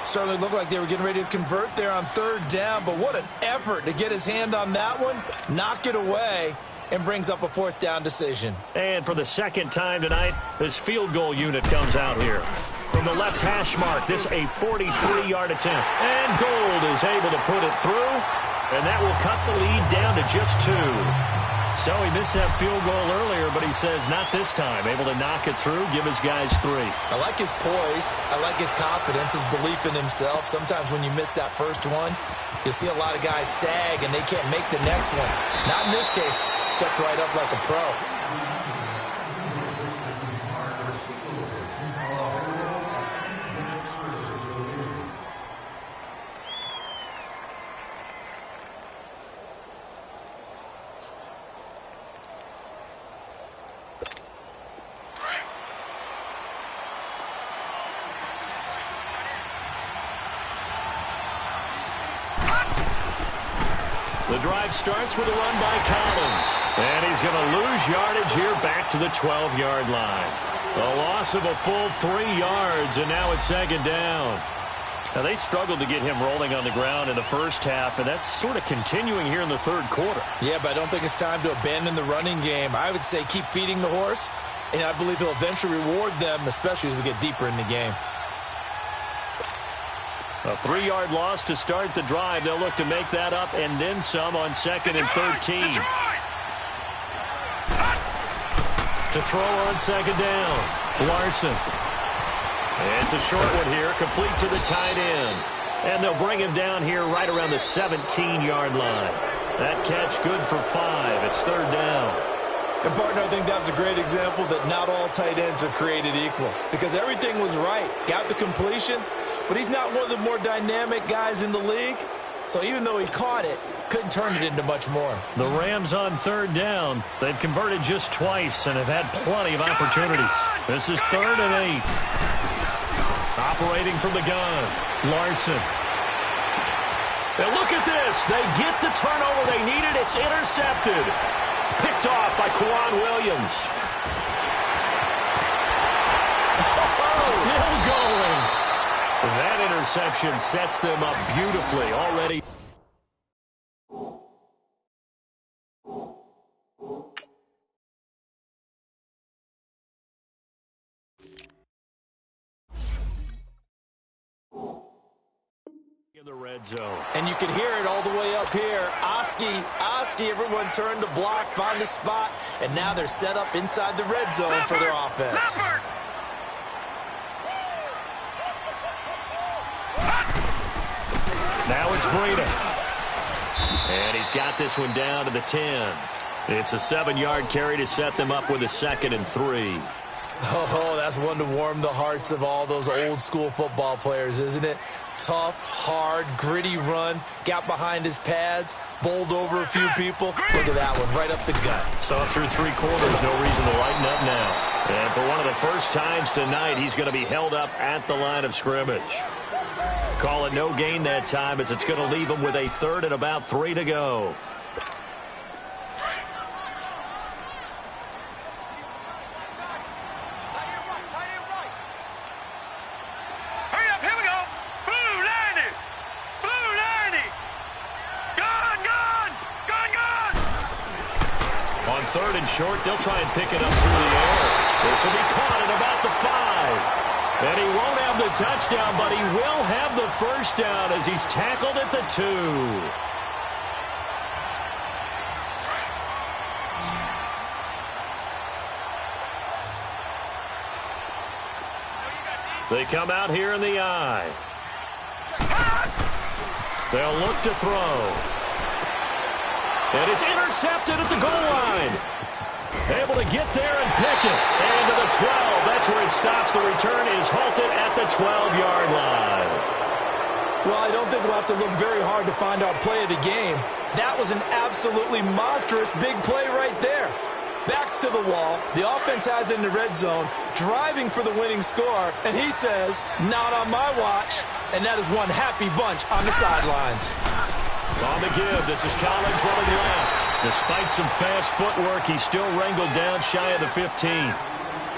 Certainly looked like they were getting ready to convert there on 3rd down, but what an effort to get his hand on that one, knock it away, and brings up a 4th down decision. And for the 2nd time tonight, this field goal unit comes out here. From the left hash mark, this a 43-yard attempt. And Gold is able to put it through, and that will cut the lead down to just 2. So he missed that field goal earlier, but he says not this time. Able to knock it through, give his guys 3. I like his poise. I like his confidence, his belief in himself. Sometimes when you miss that first one, you see a lot of guys sag and they can't make the next one. Not in this case. Stepped right up like a pro. The drive starts with a run by Collins. And he's going to lose yardage here back to the 12-yard line. A loss of a full 3 yards, and now it's second down. Now, they struggled to get him rolling on the ground in the first half, and that's sort of continuing here in the third quarter. Yeah, but I don't think it's time to abandon the running game. I would say keep feeding the horse, and I believe he'll eventually reward them, especially as we get deeper in the game. A 3-yard loss to start the drive. They'll look to make that up and then some on 2nd and 13. To throw on 2nd down. Larson. It's a short one here, complete to the tight end. And they'll bring him down here right around the 17-yard line. That catch good for 5. It's 3rd down. And, partner, I think that was a great example that not all tight ends are created equal. Because everything was right. Got the completion, but he's not one of the more dynamic guys in the league. So even though he caught it, couldn't turn it into much more. The Rams on 3rd down. They've converted just twice and have had plenty of opportunities. This is 3rd and 8. Operating from the gun, Larson. And look at this. They get the turnover they needed. It's intercepted. Picked off by Kwan Williams. Still going. That interception sets them up beautifully already. In the red zone. And you can hear it all the way up here. Oski, everyone turned to block, find a spot, and now they're set up inside the red zone for their offense. Now it's Breida. And he's got this one down to the 10. It's a 7-yard carry to set them up with a 2nd and 3. Oh, that's one to warm the hearts of all those old-school football players, isn't it? Tough, hard, gritty run, got behind his pads, bowled over a few people. Look at that one, right up the gut. So through 3 quarters, no reason to lighten up now. And for one of the first times tonight, he's going to be held up at the line of scrimmage. Call it no gain that time as it's going to leave him with a 3rd and about 3 to go. On 3rd and short, they'll try and pick it up through the air. This will be caught at about the 5. And he won't have the touchdown, but he will have the first down as he's tackled at the 2. They come out here in the eye. They'll look to throw. And it's intercepted at the goal line. Able to get there and pick it. And to the 12. That's where it stops. The return is halted at the 12-yard line. Well, I don't think we'll have to look very hard to find our play of the game. That was an absolutely monstrous big play right there. Backs to the wall. The offense has it in the red zone, driving for the winning score. And he says, not on my watch. And that is one happy bunch on the sidelines. On the give, this is Collins running left. Despite some fast footwork, he's still wrangled down shy of the 15.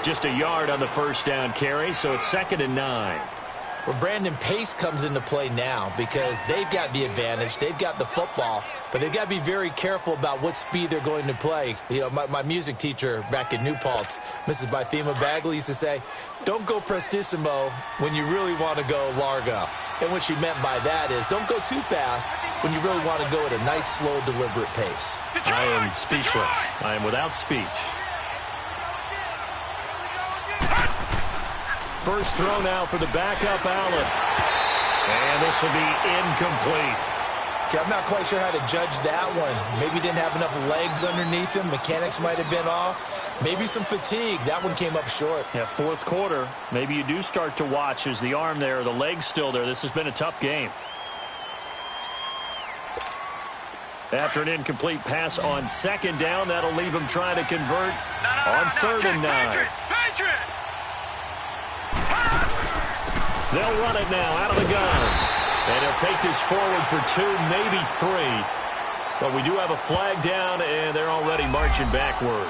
Just a yard on the first down carry, so it's 2nd and 9. Well, Brandon, pace comes into play now because they've got the advantage. They've got the football, but they've got to be very careful about what speed they're going to play. You know, my music teacher back in New Paltz, Mrs. Bythema Bagley, used to say, don't go prestissimo when you really want to go largo. And what she meant by that is don't go too fast when you really want to go at a nice, slow, deliberate pace. I am speechless. I am without speech. First throw now for the backup, Allen. And this will be incomplete. Okay, I'm not quite sure how to judge that one. Maybe didn't have enough legs underneath him. Mechanics might have been off. Maybe some fatigue. That one came up short. Yeah, fourth quarter. Maybe you do start to watch as the arm there, the leg's still there. This has been a tough game. After an incomplete pass on second down, that'll leave him trying to convert on third and 9. They'll run it now out of the gun. And he'll take this forward for 2, maybe 3. But we do have a flag down, and they're already marching backward.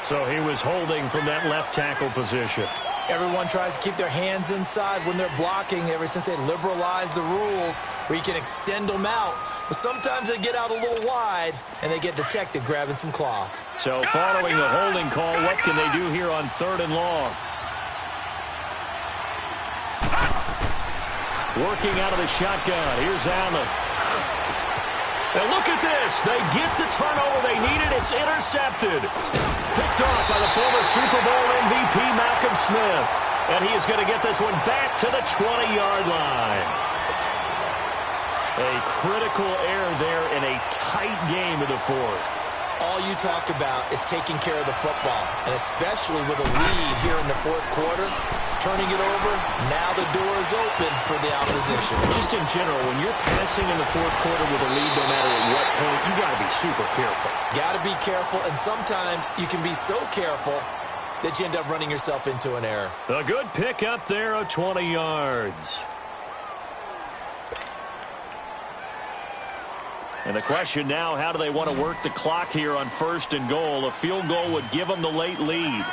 So he was holding from that left tackle position. Everyone tries to keep their hands inside when they're blocking ever since they liberalized the rules where you can extend them out. But sometimes they get out a little wide, and they get detected grabbing some cloth. So following the holding call, what can they do here on third and long? Working out of the shotgun. Here's Allen. And look at this. They get the turnover they needed. It's intercepted. Picked off by the former Super Bowl MVP, Malcolm Smith. And he is going to get this one back to the 20-yard line. A critical error there in a tight game of the fourth. All you talk about is taking care of the football, and especially with a lead here in the fourth quarter, turning it over, now the door is open for the opposition. Just in general, when you're passing in the fourth quarter with a lead, no matter at what point, you got to be super careful. Got to be careful, and sometimes you can be so careful that you end up running yourself into an error. A good pick up there of 20 yards. And the question now, how do they want to work the clock here on first and goal? A field goal would give them the late lead.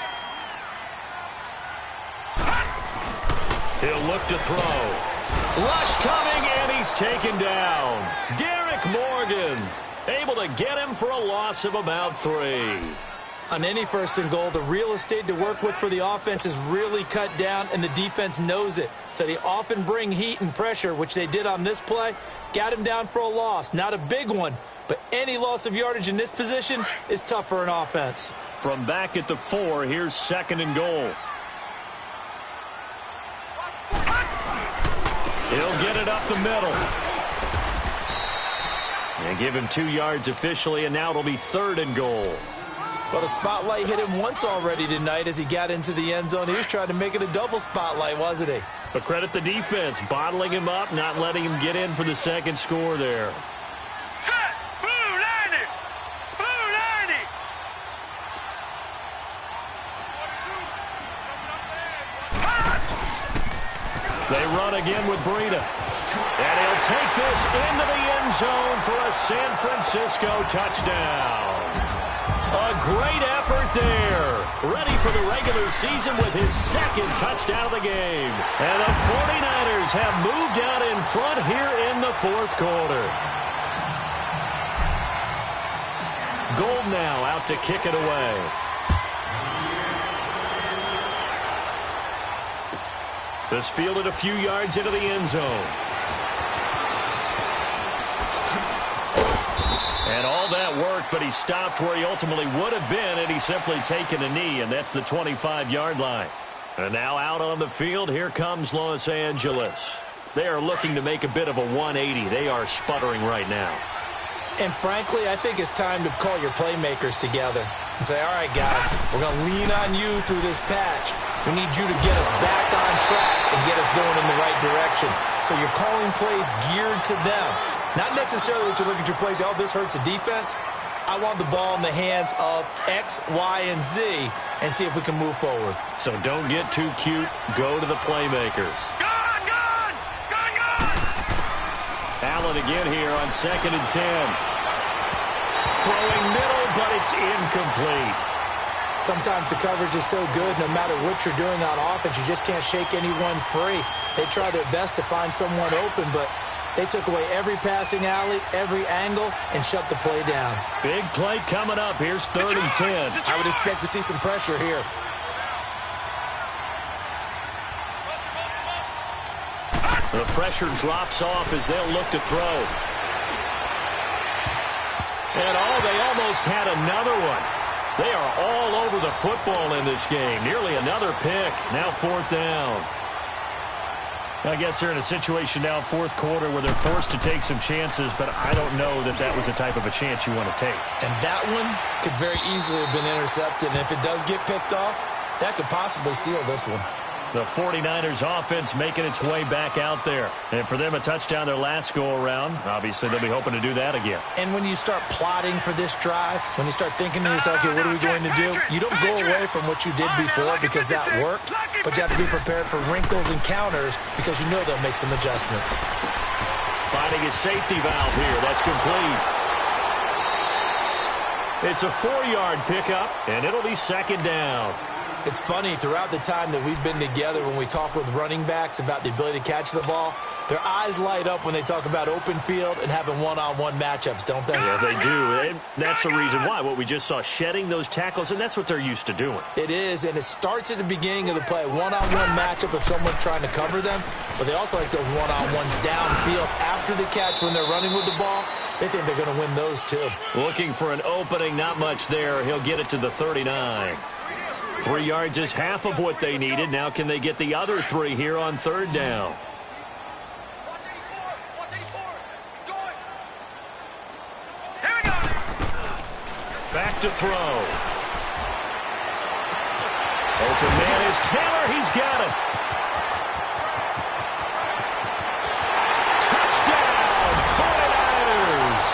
He'll look to throw. Rush coming, and he's taken down. Derek Morgan able to get him for a loss of about 3. On any first and goal, the real estate to work with for the offense is really cut down, and the defense knows it. So they often bring heat and pressure, which they did on this play. Got him down for a loss. Not a big one, but any loss of yardage in this position is tough for an offense. From back at the 4, here's second and goal. He'll get it up the middle. And give him 2 yards officially, and now it'll be third and goal. Well, the spotlight hit him once already tonight as he got into the end zone. He was trying to make it a double spotlight, wasn't he? But credit the defense, bottling him up, not letting him get in for the second score there. Set! Blue 90! Blue 90! They run again with Breida. And he'll take this into the end zone for a San Francisco touchdown. A great effort there. Ready for the regular season with his second touchdown of the game. And the 49ers have moved out in front here in the fourth quarter. Gold now out to kick it away. This fielded a few yards into the end zone. And all that work, but he stopped where he ultimately would have been had he simply taken a knee, and that's the 25-yard line. And now out on the field, here comes Los Angeles. They are looking to make a bit of a 180. They are sputtering right now. And frankly, I think it's time to call your playmakers together and say, all right, guys, we're going to lean on you through this patch. We need you to get us back on track and get us going in the right direction. So you're calling plays geared to them. Not necessarily that you look at your plays, oh, this hurts the defense. I want the ball in the hands of X, Y, and Z and see if we can move forward. So don't get too cute. Go to the playmakers. Gone! Gone! Gone! Gone! Allen again here on 2nd and 10. Throwing middle, but it's incomplete. Sometimes the coverage is so good, no matter what you're doing on offense, you just can't shake anyone free. They try their best to find someone open, but they took away every passing alley, every angle, and shut the play down. Big play coming up. Here's 3rd and 10. I would expect to see some pressure here. The pressure drops off as they'll look to throw. And they almost had another one. They are all over the football in this game. Nearly another pick. Now 4th down. I guess they're in a situation now, 4th quarter, where they're forced to take some chances, but I don't know that that was the type of a chance you want to take. And that one could very easily have been intercepted, and if it does get picked off, that could possibly seal this one. The 49ers offense making its way back out there. And for them, a touchdown their last go-around. Obviously, they'll be hoping to do that again. And when you start plotting for this drive, when you start thinking to yourself, okay, what are we going to do? You don't go away from what you did before because that worked, but you have to be prepared for wrinkles and counters because you know they'll make some adjustments. Finding a safety valve here. That's complete. It's a 4-yard pickup, and it'll be 2nd down. It's funny, throughout the time that we've been together, when we talk with running backs about the ability to catch the ball, their eyes light up when they talk about open field and having one-on-one matchups, don't they? Yeah, they do. And that's the reason why. What we just saw, shedding those tackles, and that's what they're used to doing. It is, and it starts at the beginning of the play. One-on-one matchup of someone trying to cover them, but they also like those one-on-ones downfield after the catch when they're running with the ball. They think they're going to win those, too. Looking for an opening, not much there. He'll get it to the 39. 3 yards is half of what they needed. Now can they get the other 3 here on 3rd down? Back to throw. Open man is Taylor. He's got it. Touchdown, 49ers.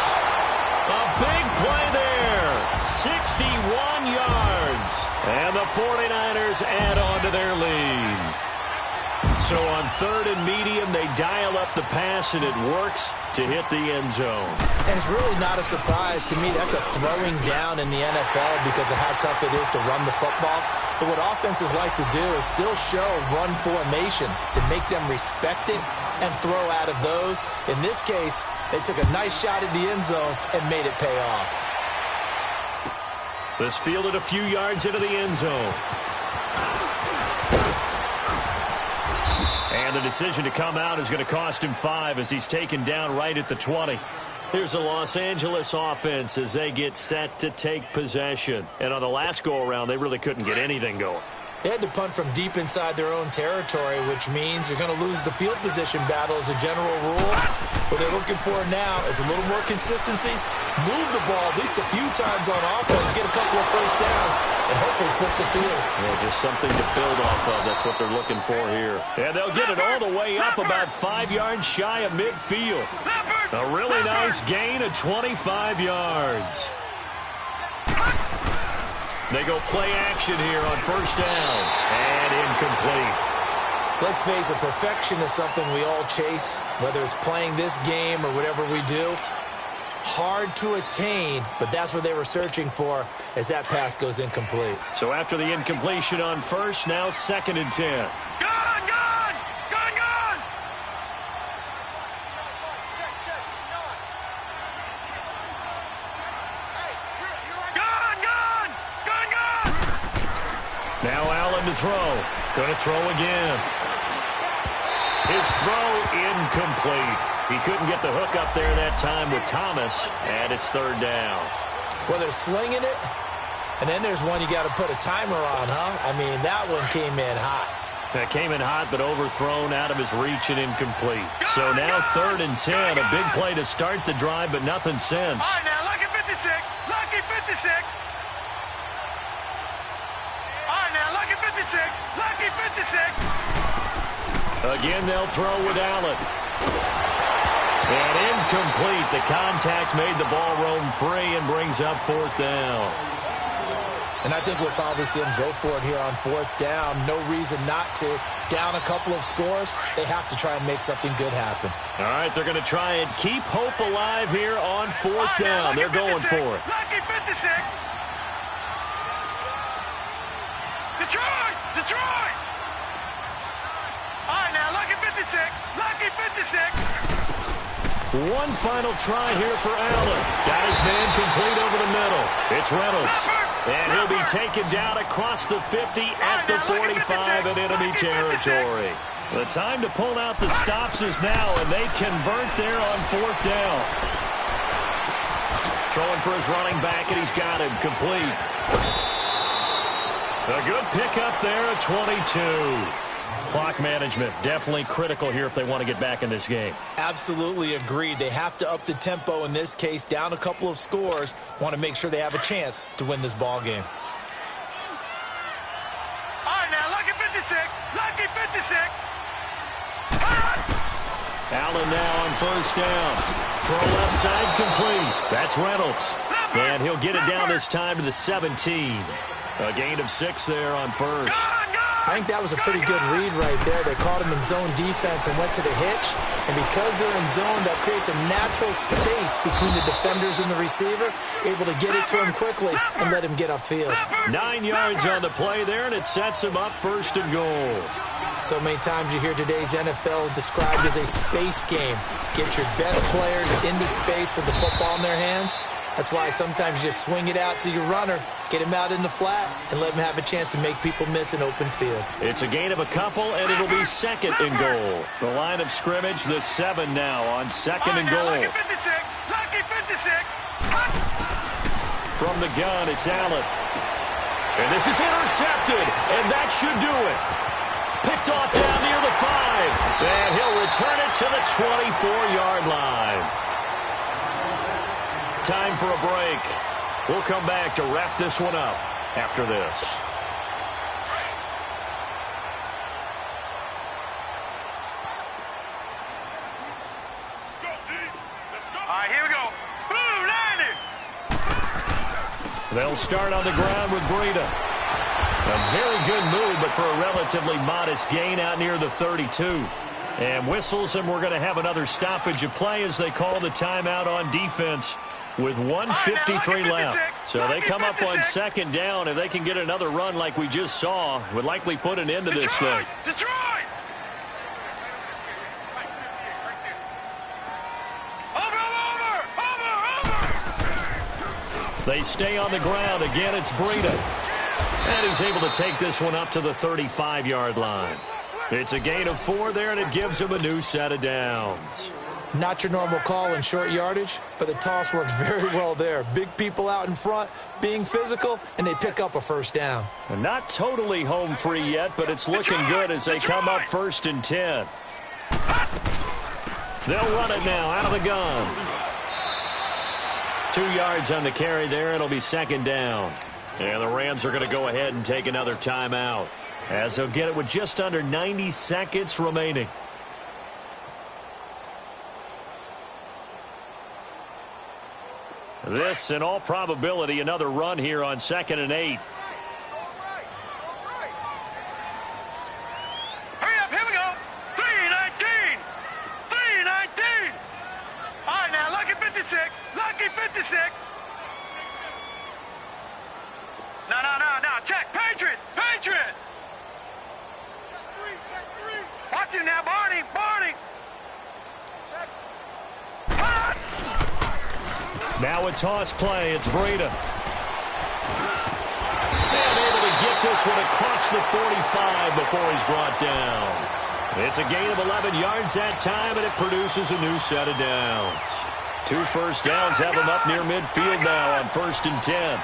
A big play there. 61 yards. And the 49ers add on to their lead. So on 3rd and medium, they dial up the pass, and it works to hit the end zone. And it's really not a surprise to me. That's a throwing down in the NFL because of how tough it is to run the football. But what offenses like to do is still show run formations to make them respect it and throw out of those. In this case, they took a nice shot at the end zone and made it pay off. This fielded a few yards into the end zone. And the decision to come out is going to cost him 5 as he's taken down right at the 20. Here's the Los Angeles offense as they get set to take possession. And on the last go-around, they really couldn't get anything going. They had to punt from deep inside their own territory, which means you're going to lose the field position battle as a general rule. What they're looking for now is a little more consistency, move the ball at least a few times on offense, get a couple of first downs, and hopefully flip the field. Yeah, just something to build off of. That's what they're looking for here. And they'll get it all the way up about 5 yards shy of midfield. A really nice gain of 25 yards. They go play action here on 1st down. And incomplete. Let's face it, perfection is something we all chase, whether it's playing this game or whatever we do. Hard to attain, but that's what they were searching for as that pass goes incomplete. So after the incompletion on 1st, now 2nd and 10. Now Allen to throw. Going to throw again. His throw incomplete. He couldn't get the hook up there that time with Thomas, and it's 3rd down. Well, they're slinging it, and then there's one you got to put a timer on, huh? I mean, that one came in hot. That came in hot, but overthrown out of his reach and incomplete. So now 3rd and 10, a big play to start the drive, but nothing since. All right, now, lucky 56. Lucky 56. All right, now, lucky 56. Lucky 56. Again, they'll throw with Allen. And incomplete. The contact made the ball roam free and brings up 4th down. And I think we'll probably see them go for it here on 4th down. No reason not to. Down a couple of scores, they have to try and make something good happen. All right, they're going to try and keep hope alive here on 4th down. They're going for it. Lucky 56. Detroit! Detroit! All right, now, lucky 56. Lucky 56. One final try here for Allen. Got his man complete over the middle. It's Reynolds. And he'll be taken down across the 50 at the 45 in enemy territory. The time to pull out the stops is now, and they convert there on 4th down. Throwing for his running back, and he's got him complete. A good pickup there at 22. Clock management definitely critical here if they want to get back in this game. Absolutely agreed. They have to up the tempo in this case, down a couple of scores. Want to make sure they have a chance to win this ball game. All right, now, lucky 56. Lucky 56. Allen now on 1st down. Throw left side complete. That's Reynolds. And he'll get it down this time to the 17. A gain of 6 there on 1st. I think that was a pretty good read right there. They caught him in zone defense and went to the hitch. And because they're in zone, that creates a natural space between the defenders and the receiver, able to get it to him quickly and let him get upfield. 9 yards on the play there, and it sets him up 1st and goal. So many times you hear today's NFL described as a space game. Get your best players into space with the football in their hands. That's why sometimes you just swing it out to your runner, get him out in the flat, and let him have a chance to make people miss an open field. It's a gain of a couple, and it'll be 2nd and goal. The line of scrimmage, the 7 now on 2nd and goal. Lucky 56. Lucky 56. From the gun, it's Allen. And this is intercepted, and that should do it. Picked off down near the 5. And he'll return it to the 24-yard line. Time for a break. We'll come back to wrap this one up after this. All right, here we go. Boom, landed. They'll start on the ground with Breida. A very good move, but for a relatively modest gain out near the 32. And whistles, and we're going to have another stoppage of play as they call the timeout on defense with 1:53 left. So they come up on 2nd down. If they can get another run like we just saw, would likely put an end to this thing. Detroit! Over! They stay on the ground. Again, it's Breida. And he's able to take this one up to the 35-yard line. It's a gain of 4 there, and it gives him a new set of downs. Not your normal call in short yardage, but the toss works very well there. Big people out in front, being physical, and they pick up a 1st down. And not totally home free yet, but it's looking good as they come up 1st and 10. They'll run it now out of the gun. 2 yards on the carry there. It'll be 2nd down. And the Rams are going to go ahead and take another timeout as they'll get it with just under 90 seconds remaining. This, in all probability, another run here on 2nd and 8. Hurry up, here we go. 3:19. 3:19. All right, now, lucky 56. Lucky 56. No. Check. Patriot. Check 3. Watch him now, Barney. Check. Now a toss play. It's Breida. And able to get this one across the 45 before he's brought down. It's a gain of 11 yards that time, and it produces a new set of downs. 2 first downs have him up near midfield now on 1st and 10.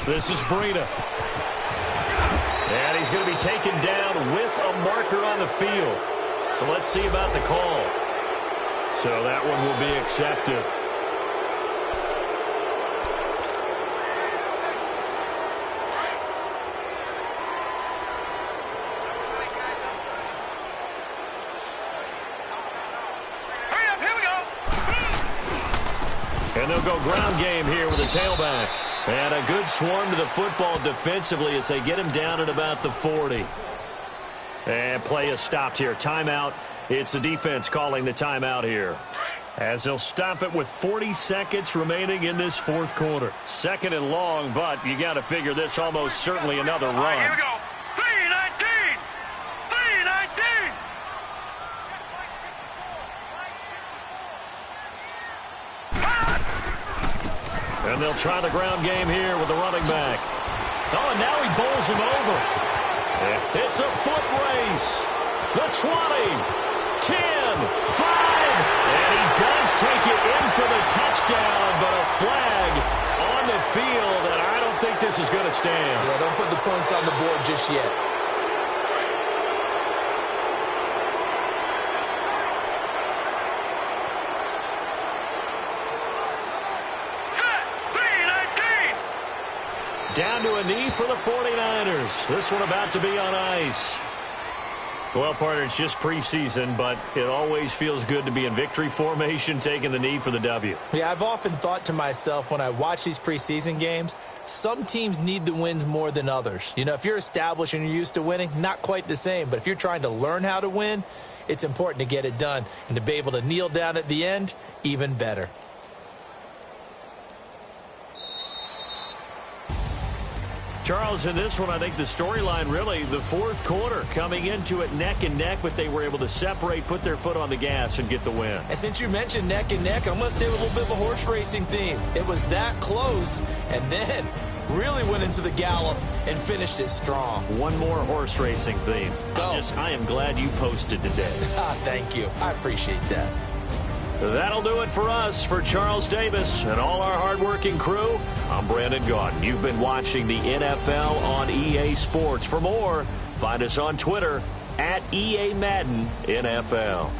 This is Breida. And he's going to be taken down with a marker on the field. So let's see about the call. So that one will be accepted. And they'll go ground game here with a tailback. And a good swarm to the football defensively as they get him down at about the 40. And play is stopped here. Timeout. It's the defense calling the timeout here, as they'll stop it with 40 seconds remaining in this fourth quarter. Second and long, but you got to figure this almost certainly another run. All right, here we go. 3-19. 3-19. And they'll try the ground game here with the running back. Oh, and now he bowls him over. It's a foot race. The 20. 10, 5, and he does take it in for the touchdown, but a flag on the field, and I don't think this is going to stand. Yeah, don't put the points on the board just yet. Set, 3-19. Down to a knee for the 49ers. This one about to be on ice. Well, partner, it's just preseason, but it always feels good to be in victory formation, taking the knee for the W. Yeah, I've often thought to myself when I watch these preseason games, some teams need the wins more than others. You know, if you're established and you're used to winning, not quite the same. But if you're trying to learn how to win, it's important to get it done. And to be able to kneel down at the end, even better. Charles, in this one, I think the storyline really, the fourth quarter, coming into it neck and neck, but they were able to separate, put their foot on the gas, and get the win. And since you mentioned neck and neck, I'm going to stay with a little bit of a horse racing theme. It was that close, and then really went into the gallop and finished it strong. One more horse racing theme. Go. I am glad you posted today. Thank you. I appreciate that. That'll do it for us. For Charles Davis and all our hardworking crew, I'm Brandon Gaudin. You've been watching the NFL on EA Sports. For more, find us on Twitter at EA Madden NFL.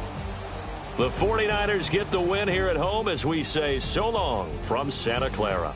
The 49ers get the win here at home as we say so long from Santa Clara.